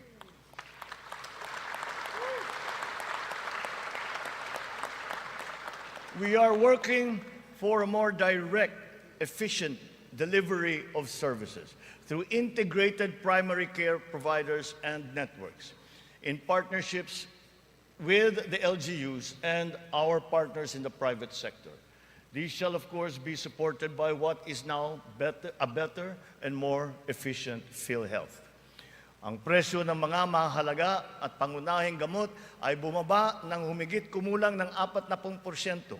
We are working for a more direct, efficient delivery of services through integrated primary care providers and networks in partnerships with the LGUs and our partners in the private sector. These shall, of course, be supported by what is now a better and more efficient PhilHealth. Ang presyo ng mga mahalaga at pangunahing gamot ay bumaba ng humigit kumulang ng 40%.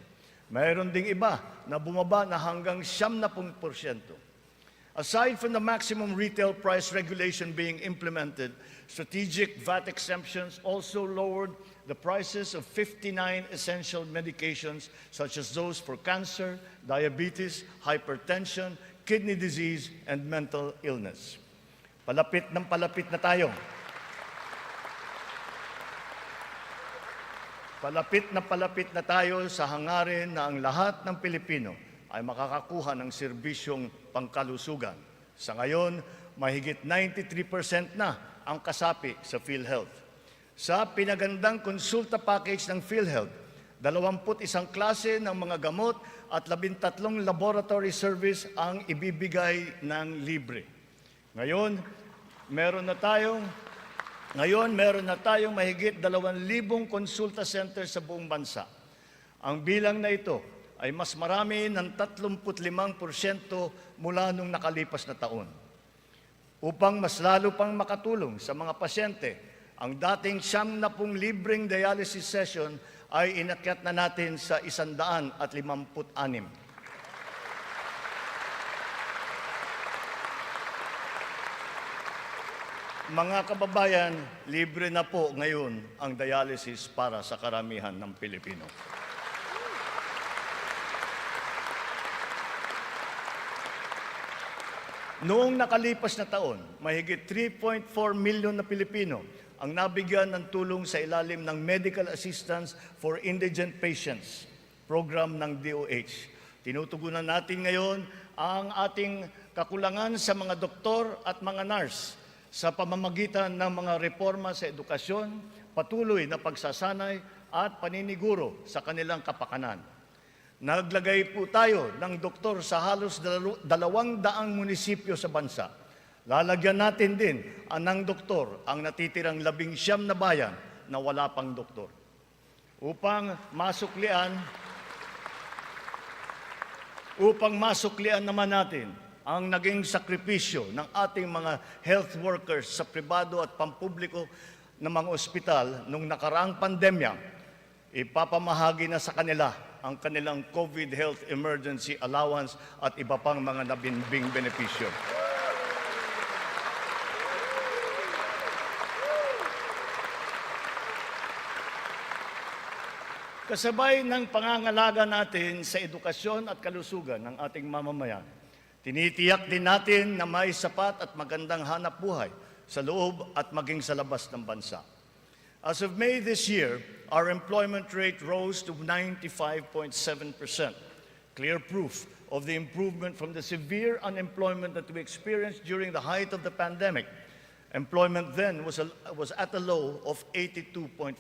Mayroon ding iba na bumaba na hanggang 70%. Aside from the maximum retail price regulation being implemented, strategic VAT exemptions also lowered the prices of 59 essential medications such as those for cancer, diabetes, hypertension, kidney disease, and mental illness. Palapit na tayo. Palapit na tayo sa hangarin na ang lahat ng Pilipino ay makakakuha ng serbisyong pangkalusugan. Sa ngayon, mahigit 93% na ang kasapi sa PhilHealth. Sa pinagandang konsulta package ng PhilHealth, 21 klase ng mga gamot at 13 laboratory service ang ibibigay ng libre. Ngayon, meron na tayong mahigit 2,000 konsulta centers sa buong bansa. Ang bilang na ito ay mas marami ng 35% mula nung nakalipas na taon. Upang mas lalo pang makatulong sa mga pasyente, ang dating 70 libreng dialysis session ay inakyat na natin sa 156. Mga kababayan, libre na po ngayon ang dialysis para sa karamihan ng Pilipino. Noong nakalipas na taon, mahigit 3.4 milyon na Pilipino ang nabigyan ng tulong sa ilalim ng Medical Assistance for Indigent Patients, program ng DOH. Tinutugunan natin ngayon ang ating kakulangan sa mga doktor at mga nurse sa pamamagitan ng mga reforma sa edukasyon, patuloy na pagsasanay at paniniguro sa kanilang kapakanan. Naglagay po tayo ng doktor sa halos 200 munisipyo sa bansa. Lalagyan natin din ng doktor ang natitirang 19 na bayan na wala pang doktor. Upang masuklian naman natin ang naging sakripisyo ng ating mga health workers sa pribado at pampubliko ng mga ospital nung nakaraang pandemya, ipapamahagi na sa kanila ang kanilang COVID Health Emergency Allowance at iba pang mga nabinbing benepisyo. Kasabay ng pangangalaga natin sa edukasyon at kalusugan ng ating mamamayan, tinitiyak din natin na may sapat at magandang hanap buhay sa loob at maging sa labas ng bansa. As of May this year, our employment rate rose to 95.7%, clear proof of the improvement from the severe unemployment that we experienced during the height of the pandemic. Employment then was at a low of 82.4%.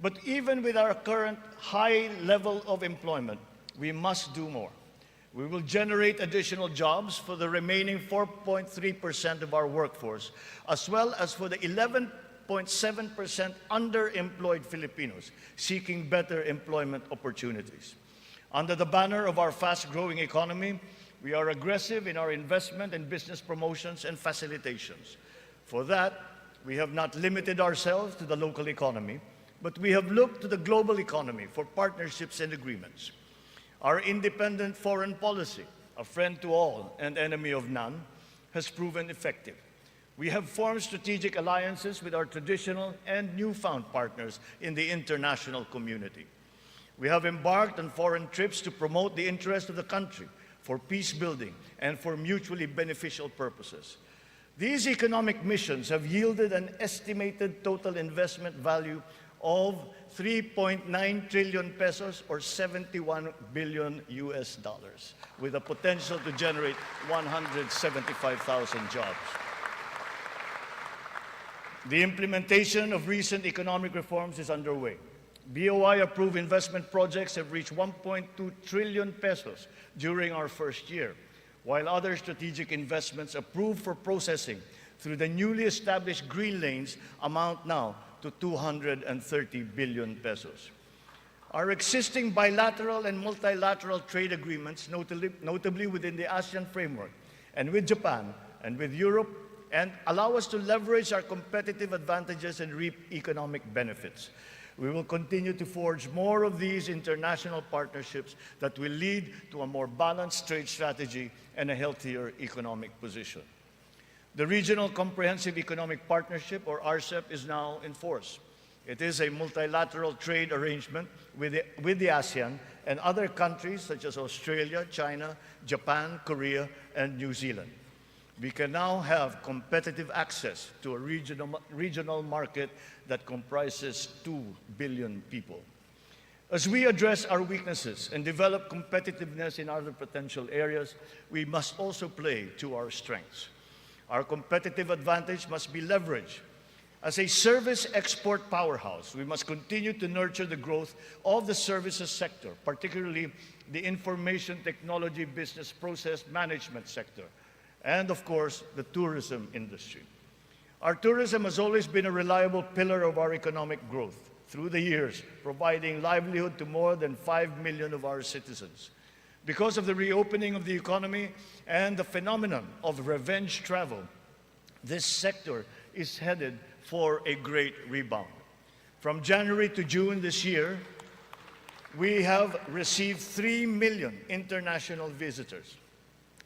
But even with our current high level of employment, we must do more. We will generate additional jobs for the remaining 4.3% of our workforce, as well as for the 11.7% underemployed Filipinos seeking better employment opportunities. Under the banner of our fast-growing economy, we are aggressive in our investment and business promotions and facilitations. For that, we have not limited ourselves to the local economy, but we have looked to the global economy for partnerships and agreements. Our independent foreign policy, a friend to all and enemy of none, has proven effective. We have formed strategic alliances with our traditional and newfound partners in the international community. We have embarked on foreign trips to promote the interest of the country for peace building and for mutually beneficial purposes. These economic missions have yielded an estimated total investment value of 3.9 trillion pesos or 71 billion US dollars, with a potential to generate 175,000 jobs. The implementation of recent economic reforms is underway. BOI-approved investment projects have reached 1.2 trillion pesos during our first year. while other strategic investments approved for processing through the newly established green lanes amount now to 230 billion pesos. Our existing bilateral and multilateral trade agreements, notably within the ASEAN framework, and with Japan and with Europe, and allow us to leverage our competitive advantages and reap economic benefits. We will continue to forge more of these international partnerships that will lead to a more balanced trade strategy and a healthier economic position. The Regional Comprehensive Economic Partnership, or RCEP, is now in force. It is a multilateral trade arrangement with the ASEAN and other countries such as Australia, China, Japan, Korea, and New Zealand. We can now have competitive access to a regional market that comprises 2 billion people. As we address our weaknesses and develop competitiveness in other potential areas, we must also play to our strengths. Our competitive advantage must be leveraged. As a service export powerhouse, we must continue to nurture the growth of the services sector, particularly the information technology business process management sector, and of course, the tourism industry. Our tourism has always been a reliable pillar of our economic growth through the years, providing livelihood to more than 5 million of our citizens. Because of the reopening of the economy and the phenomenon of revenge travel, this sector is headed for a great rebound. From January to June this year, we have received 3 million international visitors.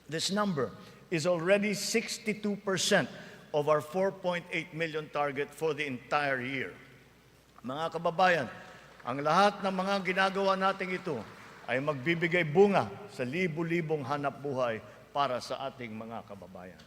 This number is already 62% of our 4.8 million target for the entire year. Mga kababayan, ang lahat ng mga ginagawa natin ito ay magbibigay bunga sa libu-libong hanap buhay para sa ating mga kababayan.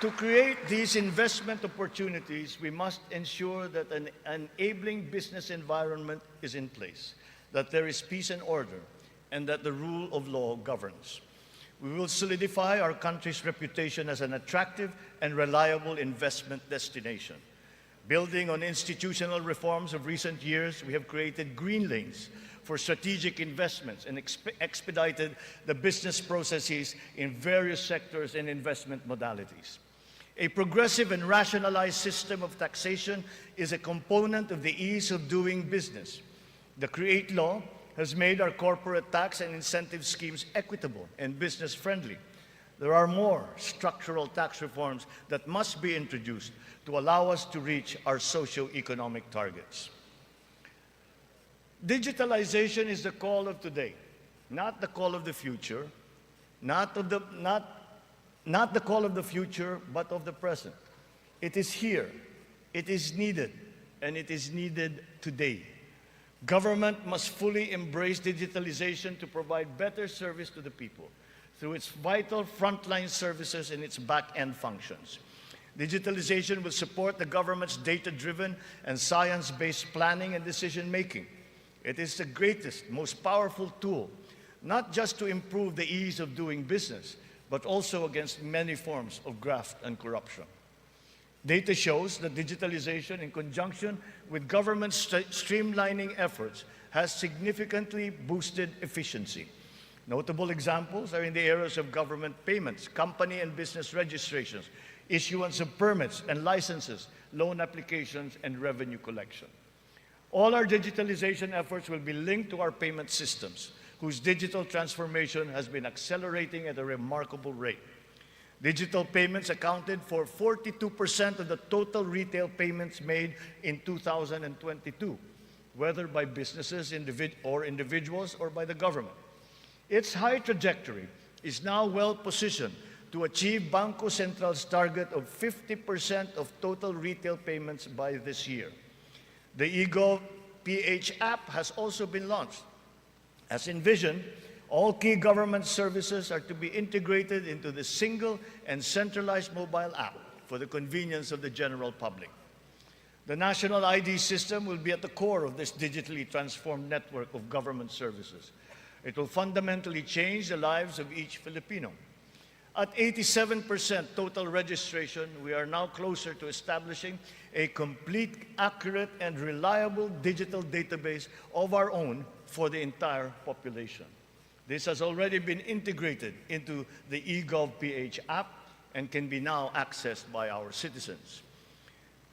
To create these investment opportunities, we must ensure that an enabling business environment is in place, that there is peace and order, and that the rule of law governs. We will solidify our country's reputation as an attractive and reliable investment destination. Building on institutional reforms of recent years, we have created green lanes for strategic investments and expedited the business processes in various sectors and investment modalities. A progressive and rationalized system of taxation is a component of the ease of doing business. The CREATE law has made our corporate tax and incentive schemes equitable and business-friendly. There are more structural tax reforms that must be introduced to allow us to reach our socio-economic targets. Digitalization is the call of today, not the call of the future, not the call of the future, but of the present. It is here, it is needed, and it is needed today. Government must fully embrace digitalization to provide better service to the people through its vital frontline services and its back-end functions. Digitalization will support the government's data-driven and science-based planning and decision-making. It is the greatest, most powerful tool, not just to improve the ease of doing business, but also against many forms of graft and corruption. Data shows that digitalization, in conjunction with government streamlining efforts, has significantly boosted efficiency. Notable examples are in the areas of government payments, company and business registrations, issuance of permits and licenses, loan applications, and revenue collection. All our digitalization efforts will be linked to our payment systems, whose digital transformation has been accelerating at a remarkable rate. Digital payments accounted for 42% of the total retail payments made in 2022, whether by businesses or individuals or by the government. Its high trajectory is now well positioned to achieve Bangko Central's target of 50% of total retail payments by this year. The eGov PH app has also been launched. As envisioned, all key government services are to be integrated into the single and centralized mobile app for the convenience of the general public. The national ID system will be at the core of this digitally transformed network of government services. It will fundamentally change the lives of each Filipino. At 87% total registration, we are now closer to establishing a complete, accurate, and reliable digital database of our own for the entire population. This has already been integrated into the eGovPH app and can be now accessed by our citizens.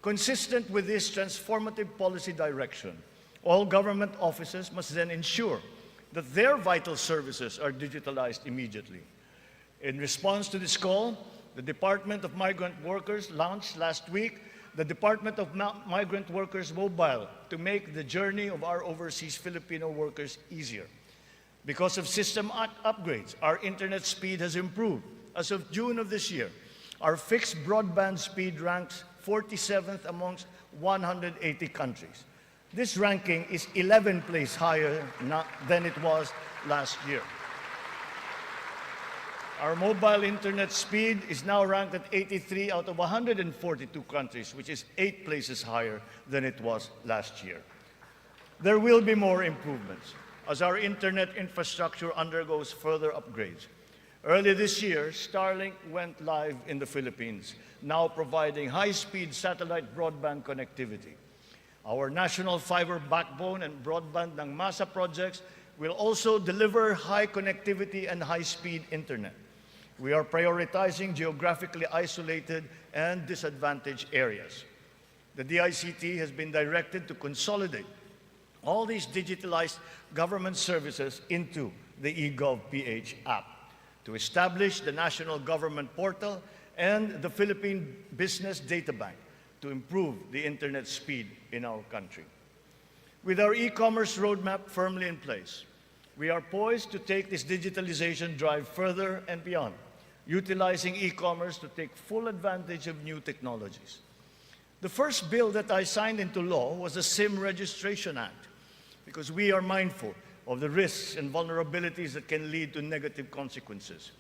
Consistent with this transformative policy direction, all government offices must then ensure that their vital services are digitalized immediately. In response to this call, the Department of Migrant Workers launched last week the Department of Migrant Workers Mobile to make the journey of our overseas Filipino workers easier. Because of system upgrades, our internet speed has improved. As of June of this year, our fixed broadband speed ranks 47th amongst 180 countries. This ranking is 11 places higher than it was last year. Our mobile internet speed is now ranked at 83 out of 142 countries, which is 8 places higher than it was last year. There will be more improvements as our internet infrastructure undergoes further upgrades. Early this year, Starlink went live in the Philippines, now providing high-speed satellite broadband connectivity. Our national fiber backbone and broadband ng MASA projects will also deliver high connectivity and high-speed internet. We are prioritizing geographically isolated and disadvantaged areas. The DICT has been directed to consolidate all these digitalized government services into the eGovPH app, to establish the National Government Portal and the Philippine Business Data Bank to improve the internet speed in our country. With our e-commerce roadmap firmly in place, we are poised to take this digitalization drive further and beyond, utilizing e-commerce to take full advantage of new technologies. The first bill that I signed into law was the SIM Registration Act, because we are mindful of the risks and vulnerabilities that can lead to negative consequences.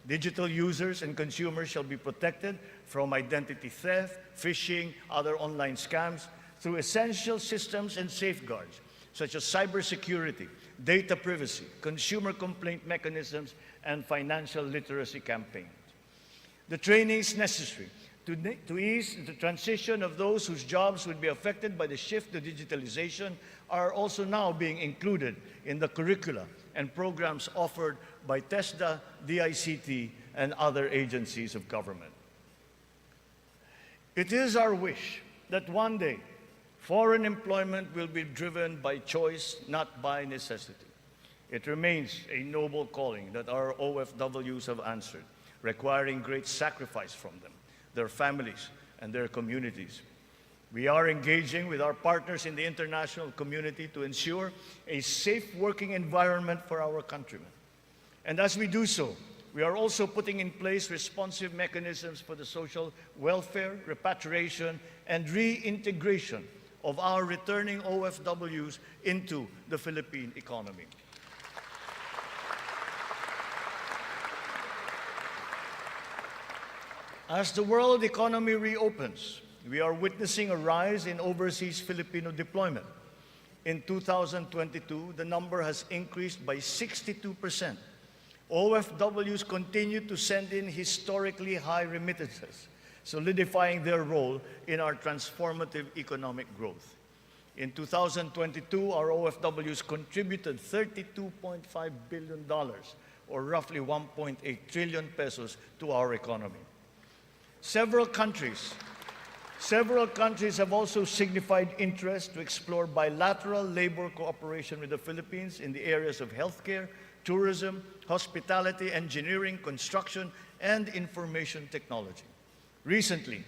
Digital users and consumers shall be protected from identity theft, phishing, other online scams through essential systems and safeguards, such as cybersecurity, data privacy, consumer complaint mechanisms, and financial literacy campaigns. The trainings necessary to ease the transition of those whose jobs would be affected by the shift to digitalization are also now being included in the curricula and programs offered by TESDA, DICT, and other agencies of government. It is our wish that one day foreign employment will be driven by choice, not by necessity. It remains a noble calling that our OFWs have answered, requiring great sacrifice from them, their families, and their communities. We are engaging with our partners in the international community to ensure a safe working environment for our countrymen. And as we do so, we are also putting in place responsive mechanisms for the social welfare, repatriation, and reintegration of our returning OFWs into the Philippine economy. As the world economy reopens, we are witnessing a rise in overseas Filipino deployment. In 2022, the number has increased by 62%. OFWs continue to send in historically high remittances, solidifying their role in our transformative economic growth. In 2022, our OFWs contributed $32.5 billion, or roughly 1.8 trillion pesos, to our economy. Several countries have also signified interest to explore bilateral labor cooperation with the Philippines in the areas of healthcare, tourism, hospitality, engineering, construction, and information technology. Recently,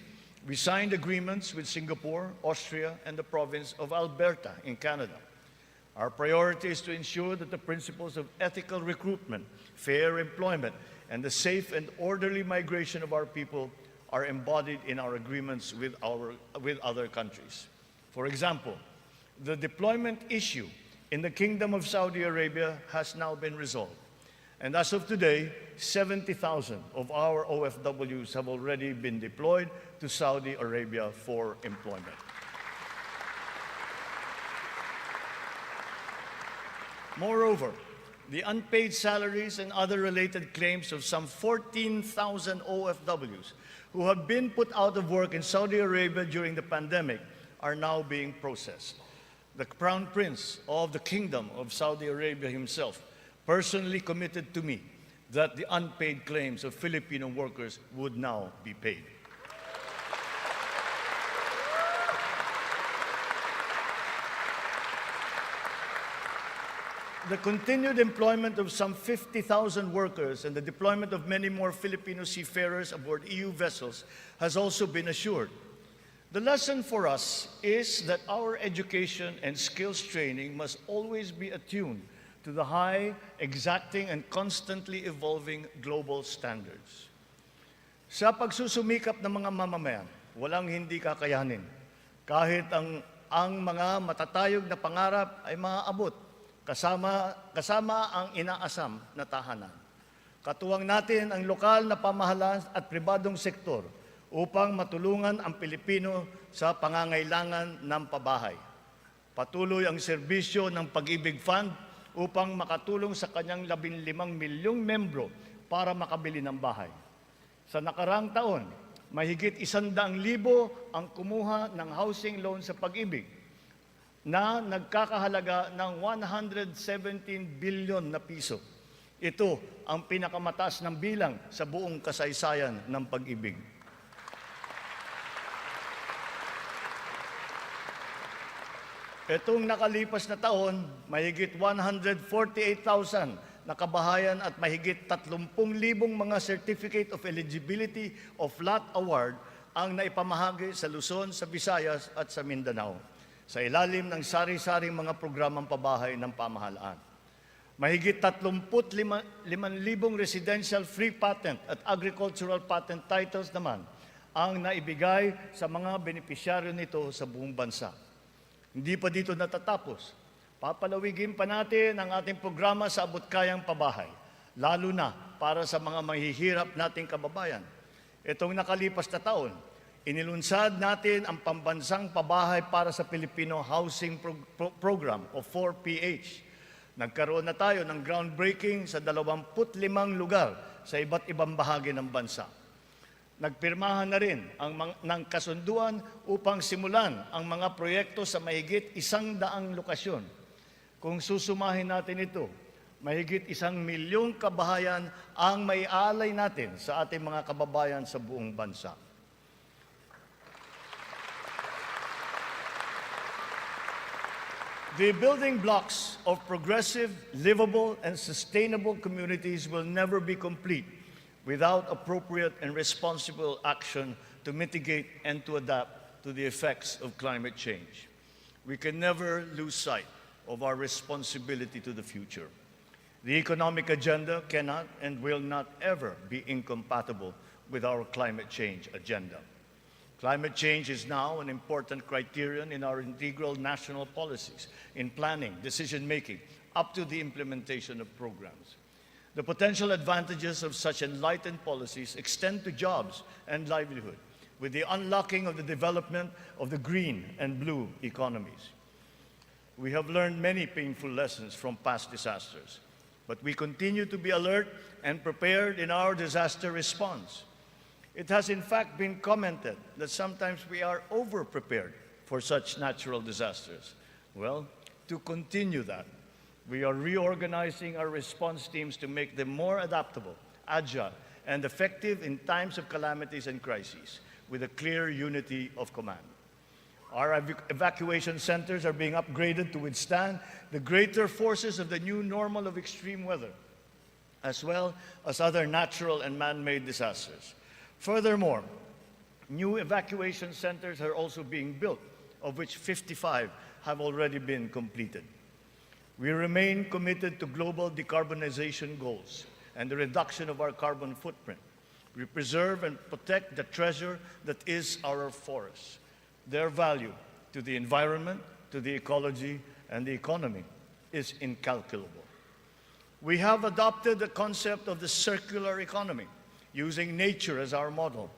we signed agreements with Singapore, Austria, and the province of Alberta in Canada. Our priority is to ensure that the principles of ethical recruitment, fair employment, and the safe and orderly migration of our people are embodied in our agreements with other countries. For example, the deployment issue in the Kingdom of Saudi Arabia has now been resolved. And as of today, 70,000 of our OFWs have already been deployed to Saudi Arabia for employment. Moreover, the unpaid salaries and other related claims of some 14,000 OFWs who have been put out of work in Saudi Arabia during the pandemic are now being processed. The Crown Prince of the Kingdom of Saudi Arabia himself personally committed to me that the unpaid claims of Filipino workers would now be paid. The continued employment of some 50,000 workers and the deployment of many more Filipino seafarers aboard EU vessels has also been assured. The lesson for us is that our education and skills training must always be attuned to the high, exacting, and constantly evolving global standards. Sa pagsusumikap ng mga mamamayan, walang hindi kakayanin. Kahit ang mga matatayog na pangarap ay maaabot, kasama ang inaasam na tahanan. Katuwang natin ang lokal na pamahalaan at pribadong sektor upang matulungan ang Pilipino sa pangangailangan ng pabahay. Patuloy ang serbisyo ng Pag-ibig Fund upang makatulong sa kanyang 15 milyong membro para makabili ng bahay. Sa nakarang taon, mahigit 100,000 ang kumuha ng housing loan sa Pag-ibig na nagkakahalaga ng 117 billion na piso. Ito ang pinakamataas ng bilang sa buong kasaysayan ng Pag-ibig. Itong nakalipas na taon, mahigit 148,000 na kabahayan at mahigit 30,000 mga Certificate of Eligibility of Lot Award ang naipamahagi sa Luzon, sa Visayas at sa Mindanao, sa ilalim ng sari-saring mga programang pabahay ng pamahalaan. Mahigit 35,000 residential free patent at agricultural patent titles naman ang naibigay sa mga benepisyaryo nito sa buong bansa. Hindi pa dito natatapos. Papalawigin pa natin ang ating programa sa abot-kayang pabahay, lalo na para sa mga mahihirap nating kababayan. Itong nakalipas na taon, inilunsad natin ang pambansang pabahay para sa Filipino Housing Program o 4PH. Nagkaroon na tayo ng groundbreaking sa 25 lugar sa iba't ibang bahagi ng bansa. Nagpirmahan na rin ng kasunduan upang simulan ang mga proyekto sa mahigit 100 lokasyon. Kung susumahin natin ito, mahigit 1 milyong kabahayan ang maialay natin sa ating mga kababayan sa buong bansa. The building blocks of progressive, livable, and sustainable communities will never be complete without appropriate and responsible action to mitigate and to adapt to the effects of climate change. We can never lose sight of our responsibility to the future. The economic agenda cannot and will not ever be incompatible with our climate change agenda. Climate change is now an important criterion in our integral national policies, in planning, decision-making, up to the implementation of programs. The potential advantages of such enlightened policies extend to jobs and livelihood, with the unlocking of the development of the green and blue economies. We have learned many painful lessons from past disasters, but we continue to be alert and prepared in our disaster response. It has in fact been commented that sometimes we are over-prepared for such natural disasters. Well, to continue that, we are reorganizing our response teams to make them more adaptable, agile, and effective in times of calamities and crises, with a clear unity of command. Our evacuation centers are being upgraded to withstand the greater forces of the new normal of extreme weather, as well as other natural and man-made disasters. Furthermore, new evacuation centers are also being built, of which 55 have already been completed. We remain committed to global decarbonization goals and the reduction of our carbon footprint. We preserve and protect the treasure that is our forests. Their value to the environment, to the ecology, and the economy is incalculable. We have adopted the concept of the circular economy, using nature as our model.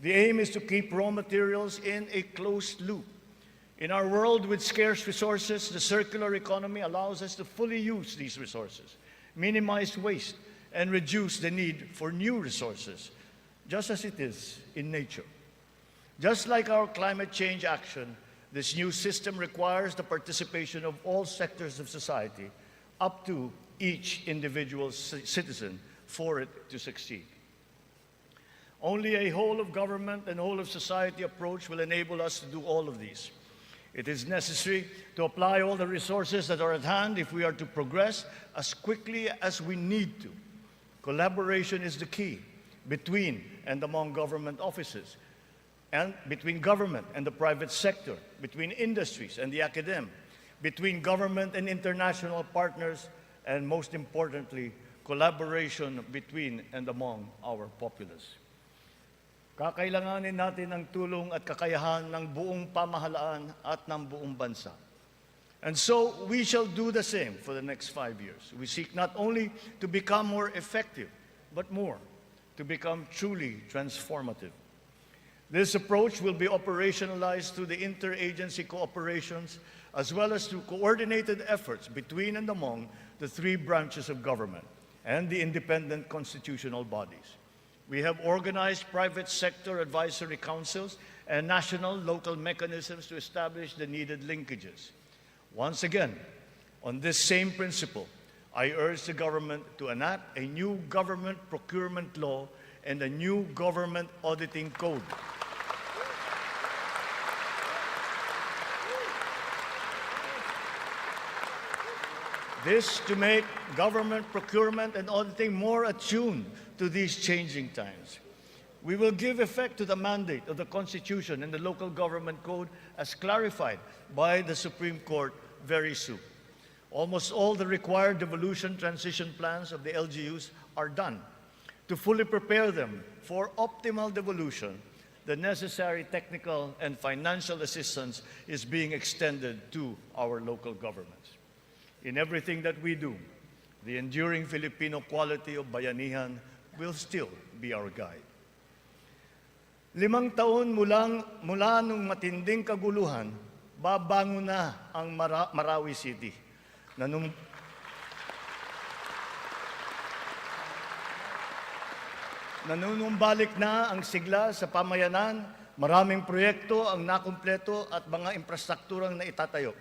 The aim is to keep raw materials in a closed loop. In our world with scarce resources, the circular economy allows us to fully use these resources minimize waste, and reduce the need for new resources, just as it is in nature. Just like our climate change action, this new system requires the participation of all sectors of society, up to each individual citizen, for it to succeed. Only a whole of government and whole of society approach will enable us to do all of these. It is necessary to apply all the resources that are at hand if we are to progress as quickly as we need to. Collaboration is the key between and among government offices, and between government and the private sector, between industries and the academe, between government and international partners, and most importantly, collaboration between and among our populace. Kakailanganin natin ang tulong at kakayahan ng buong pamahalaan at ng buong bansa. And so, we shall do the same for the next 5 years. We seek not only to become more effective, but more, to become truly transformative. This approach will be operationalized through the interagency cooperations, as well as through coordinated efforts between and among the 3 branches of government and the independent constitutional bodies. We have organized private sector advisory councils and national local mechanisms to establish the needed linkages. Once again, on this same principle, I urge the government to enact a new government procurement law and a new government auditing code. This to make government procurement and auditing more attuned to these changing times. We will give effect to the mandate of the Constitution and the Local Government Code as clarified by the Supreme Court very soon. Almost all the required devolution transition plans of the LGUs are done. To fully prepare them for optimal devolution, the necessary technical and financial assistance is being extended to our local governments. In everything that we do, the enduring Filipino quality of bayanihan will still be our guide. 5 taon mula nung matinding kaguluhan, babangon na ang Marawi City. Nanunumbalik na ang sigla sa pamayanan, maraming proyekto ang nakumpleto at mga infrastrukturang naitatayo.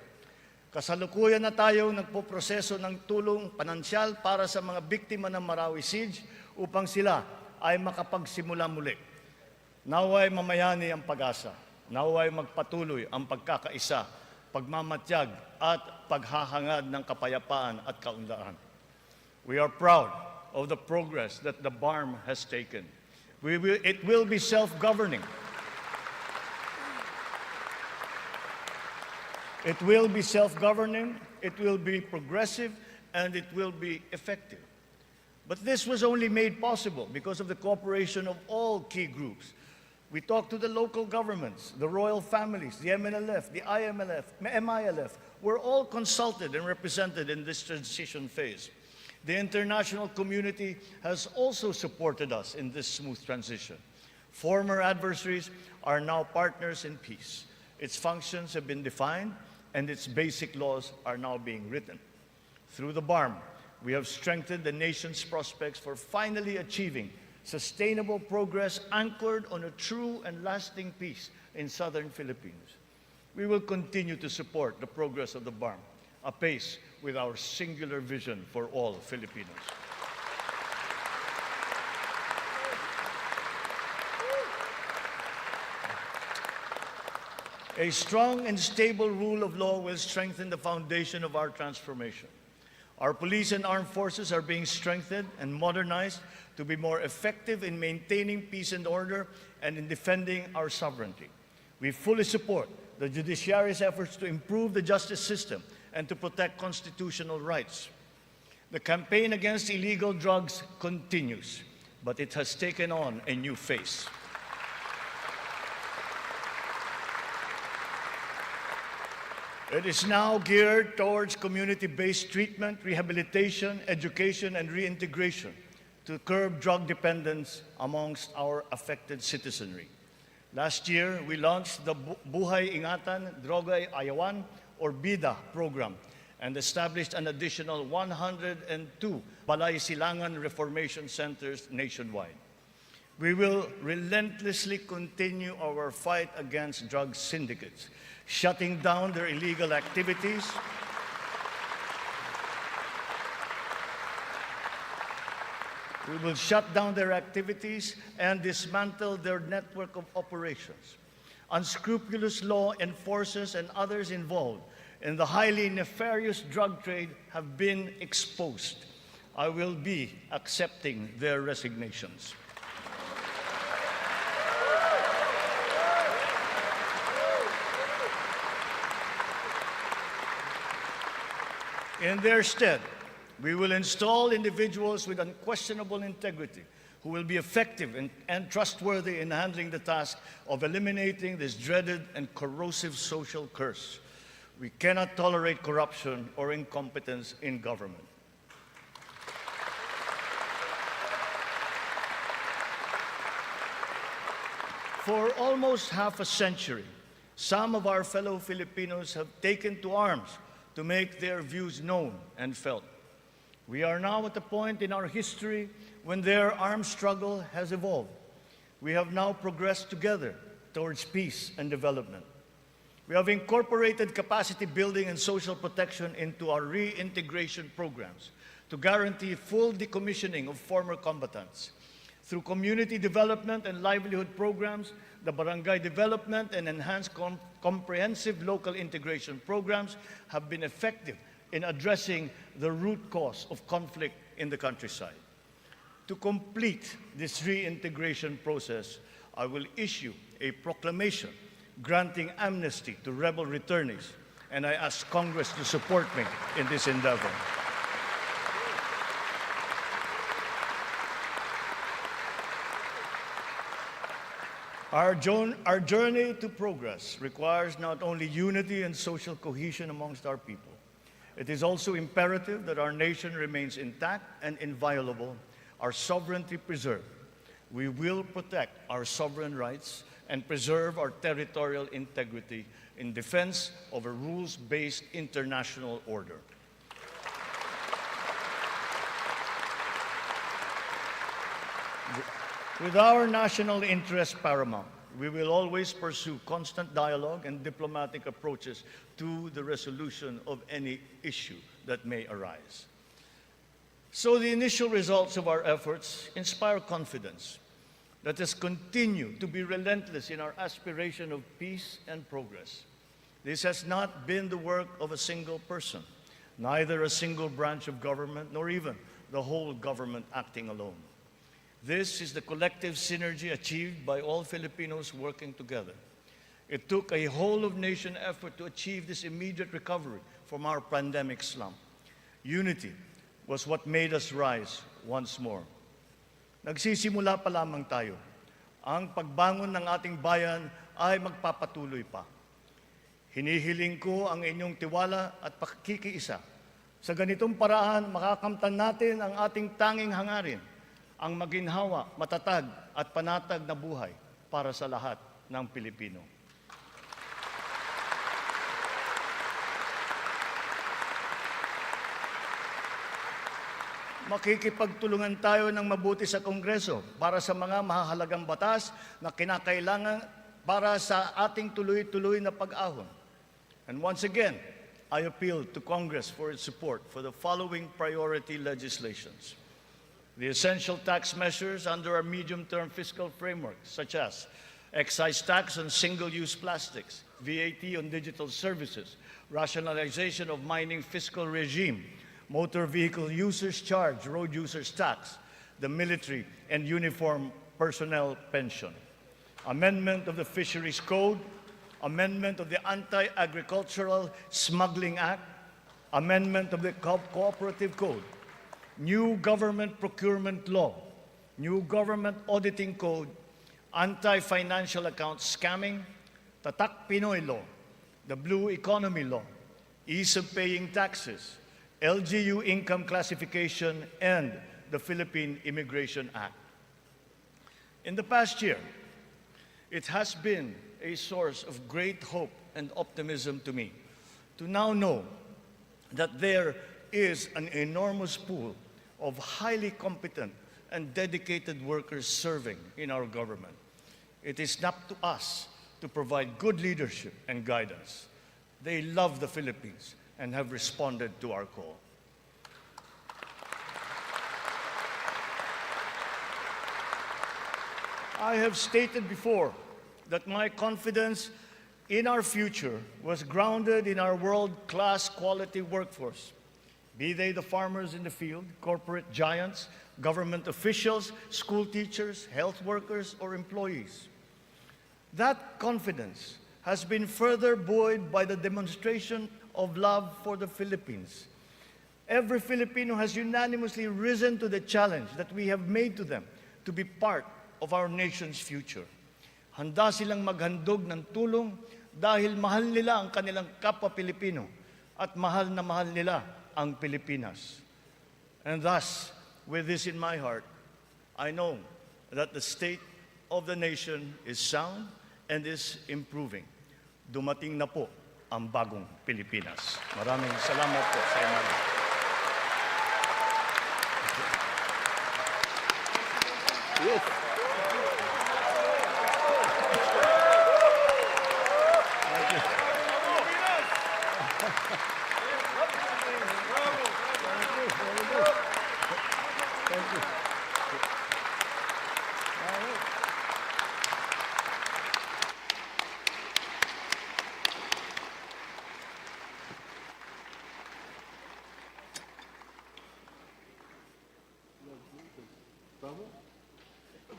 Kasalukuyan na tayo nagpoproseso ng tulong pinansyal para sa mga biktima ng Marawi Siege upang sila ay makapagsimula muli. Naway mamayani ang pag-asa. Naway magpatuloy ang pagkakaisa, pagmamatyag at paghahangad ng kapayapaan at kaunlaran. We are proud of the progress that the BARMM has taken. It will be self-governing. It will be self-governing, it will be progressive, and it will be effective. But this was only made possible because of the cooperation of all key groups. We talked to the local governments, the royal families, the MNLF, the MILF, were all consulted and represented in this transition phase. The international community has also supported us in this smooth transition. Former adversaries are now partners in peace. Its functions have been defined, and its basic laws are now being written. Through the BARMM, we have strengthened the nation's prospects for finally achieving sustainable progress anchored on a true and lasting peace in southern Philippines. We will continue to support the progress of the BARMM, apace with our singular vision for all Filipinos. A strong and stable rule of law will strengthen the foundation of our transformation. Our police and armed forces are being strengthened and modernized to be more effective in maintaining peace and order and in defending our sovereignty. We fully support the judiciary's efforts to improve the justice system and to protect constitutional rights. The campaign against illegal drugs continues, but it has taken on a new face. It is now geared towards community-based treatment, rehabilitation, education, and reintegration to curb drug dependence amongst our affected citizenry. Last year, we launched the Buhay Ingatan Droga'y Ayawan, or BIDA program, and established an additional 102 Balay Silangan Reformation Centers nationwide. We will relentlessly continue our fight against drug syndicates, shutting down their illegal activities, we will shut down their activities and dismantle their network of operations. Unscrupulous law enforcers and others involved in the highly nefarious drug trade have been exposed. I will be accepting their resignations. In their stead, we will install individuals with unquestionable integrity who will be effective and trustworthy in handling the task of eliminating this dreaded and corrosive social curse. We cannot tolerate corruption or incompetence in government. For almost half a century, some of our fellow Filipinos have taken to arms to make their views known and felt. We are now at a point in our history when their armed struggle has evolved. We have now progressed together towards peace and development. We have incorporated capacity building and social protection into our reintegration programs to guarantee full decommissioning of former combatants. Through community development and livelihood programs, the barangay development and enhanced comprehensive local integration programs have been effective in addressing the root cause of conflict in the countryside. To complete this reintegration process, I will issue a proclamation granting amnesty to rebel returnees, and I ask Congress to support me in this endeavor. Our journey to progress requires not only unity and social cohesion amongst our people. It is also imperative that our nation remains intact and inviolable, our sovereignty preserved. We will protect our sovereign rights and preserve our territorial integrity in defense of a rules-based international order. With our national interest paramount, we will always pursue constant dialogue and diplomatic approaches to the resolution of any issue that may arise. So the initial results of our efforts inspire confidence. Let us continue to be relentless in our aspiration of peace and progress. This has not been the work of a single person, neither a single branch of government, nor even the whole government acting alone. This is the collective synergy achieved by all Filipinos working together. It took a whole-of-nation effort to achieve this immediate recovery from our pandemic slump. Unity was what made us rise once more. Nagsisimula pa lamang tayo. Ang pagbangon ng ating bayan ay magpapatuloy pa. Hinihiling ko ang inyong tiwala at pakikiisa. Sa ganitong paraan, makakamtan natin ang ating tanging hangarin, ang maginhawa, matatag at panatag na buhay para sa lahat ng Pilipino. Makikipagtulungan tayo ng mabuti sa Kongreso para sa mga mahahalagang batas na kinakailangan para sa ating tuloy-tuloy na pag-ahon. And once again, I appeal to Congress for its support for the following priority legislations. The essential tax measures under our medium-term fiscal framework, such as excise tax on single-use plastics, VAT on digital services, rationalization of mining fiscal regime, motor vehicle users charge, road users tax, the military and uniform personnel pension, amendment of the Fisheries Code, amendment of the Anti-Agricultural Smuggling Act, amendment of the Cooperative Code, new government procurement law, new government auditing code, anti-financial account scamming, Tatak Pinoy law, the blue economy law, ease of paying taxes, LGU income classification, and the Philippine Immigration Act. In the past year, it has been a source of great hope and optimism to me to now know that there is an enormous pool of highly competent and dedicated workers serving in our government. It is up to us to provide good leadership and guidance. They love the Philippines and have responded to our call. I have stated before that my confidence in our future was grounded in our world-class quality workforce, be they the farmers in the field, corporate giants, government officials, school teachers, health workers, or employees. That confidence has been further buoyed by the demonstration of love for the Philippines. Every Filipino has unanimously risen to the challenge that we have made to them to be part of our nation's future. Handa silang maghandog ng tulong dahil mahal nila ang kanilang kapwa Pilipino at mahal na mahal nila ang Pilipinas. And thus, with this in my heart, I know that the state of the nation is sound and is improving. Dumating na po ang bagong Pilipinas. Maraming salamat po sa inyo. Yes.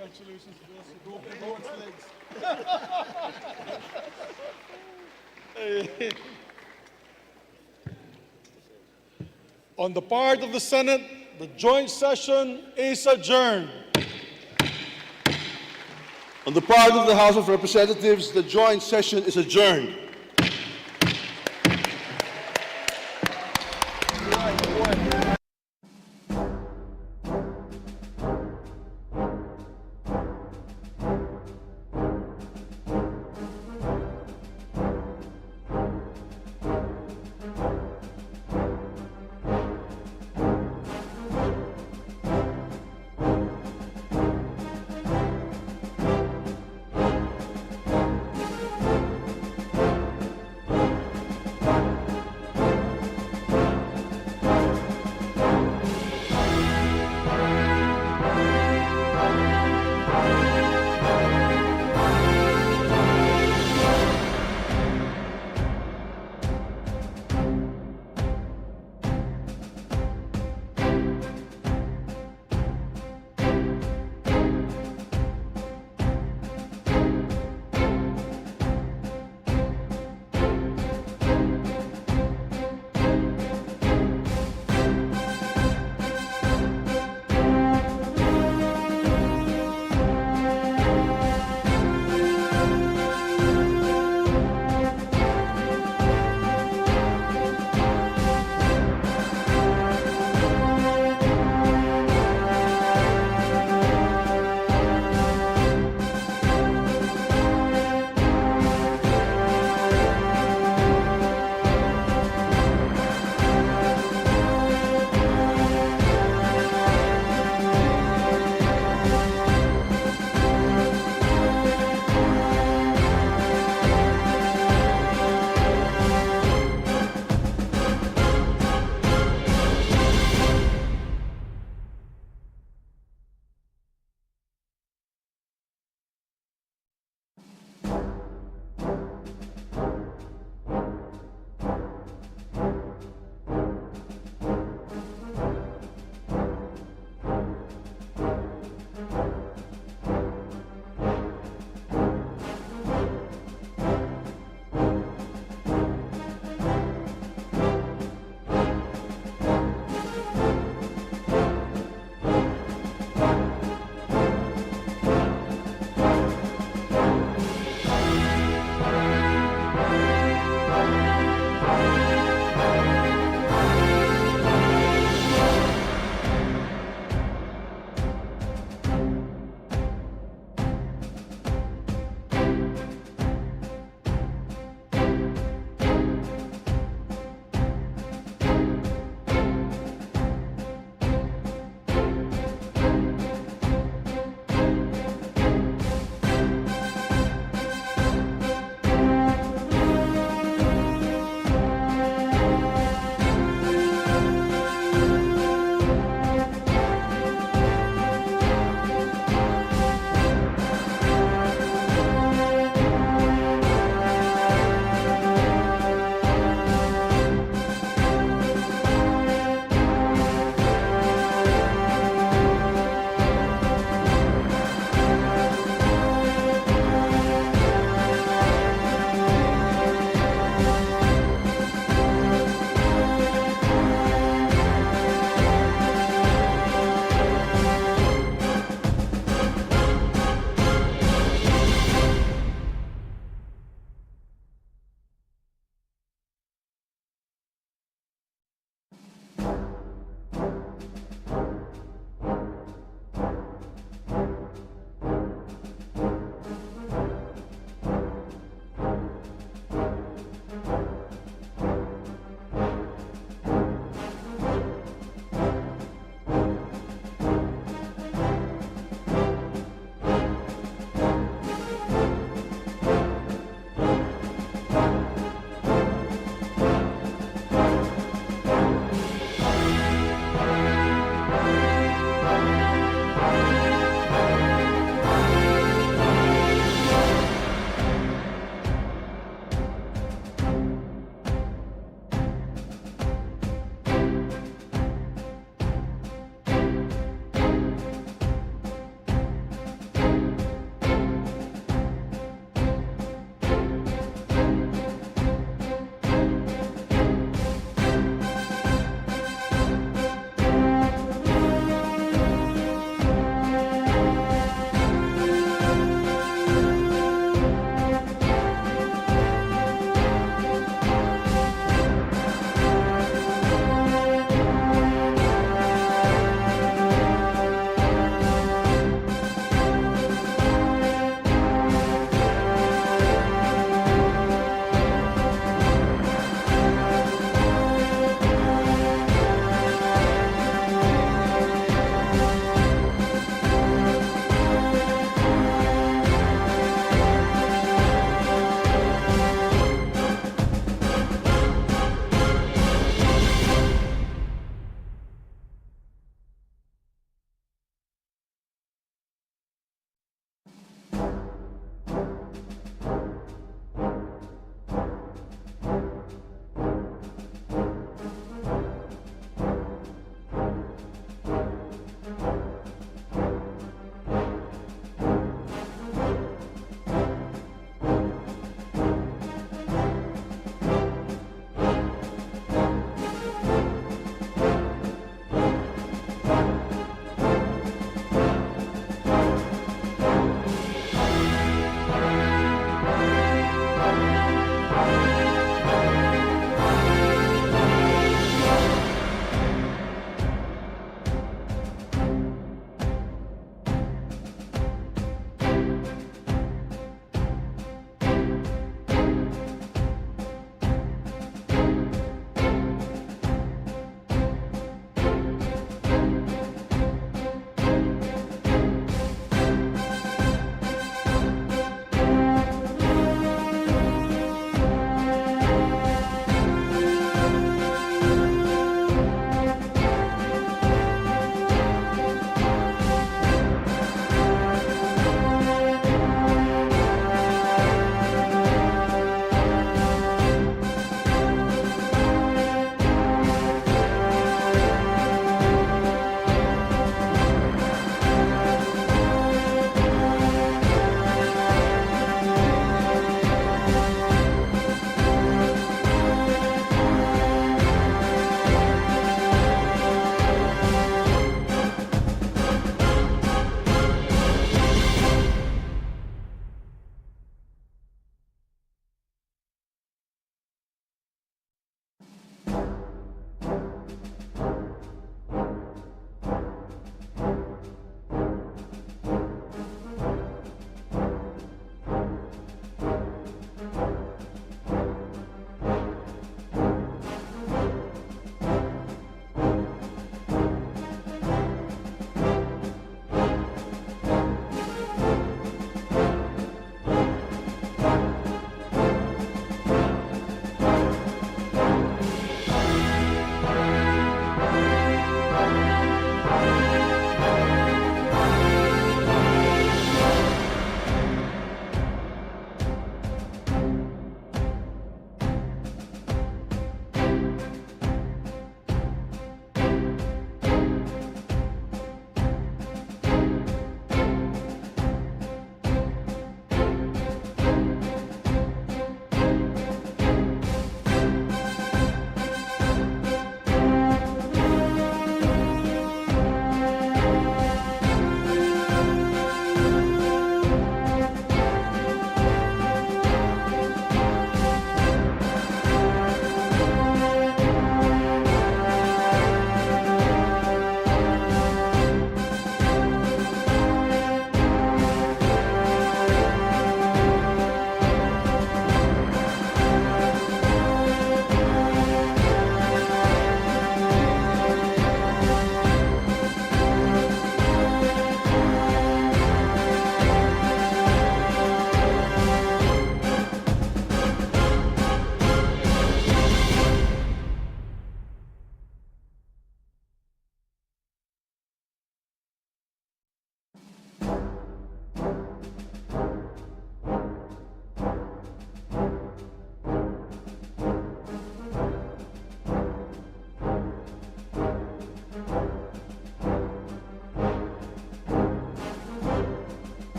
Congratulations, Bill. Go its legs. On the part of the Senate, the joint session is adjourned. On the part of the House of Representatives, the joint session is adjourned.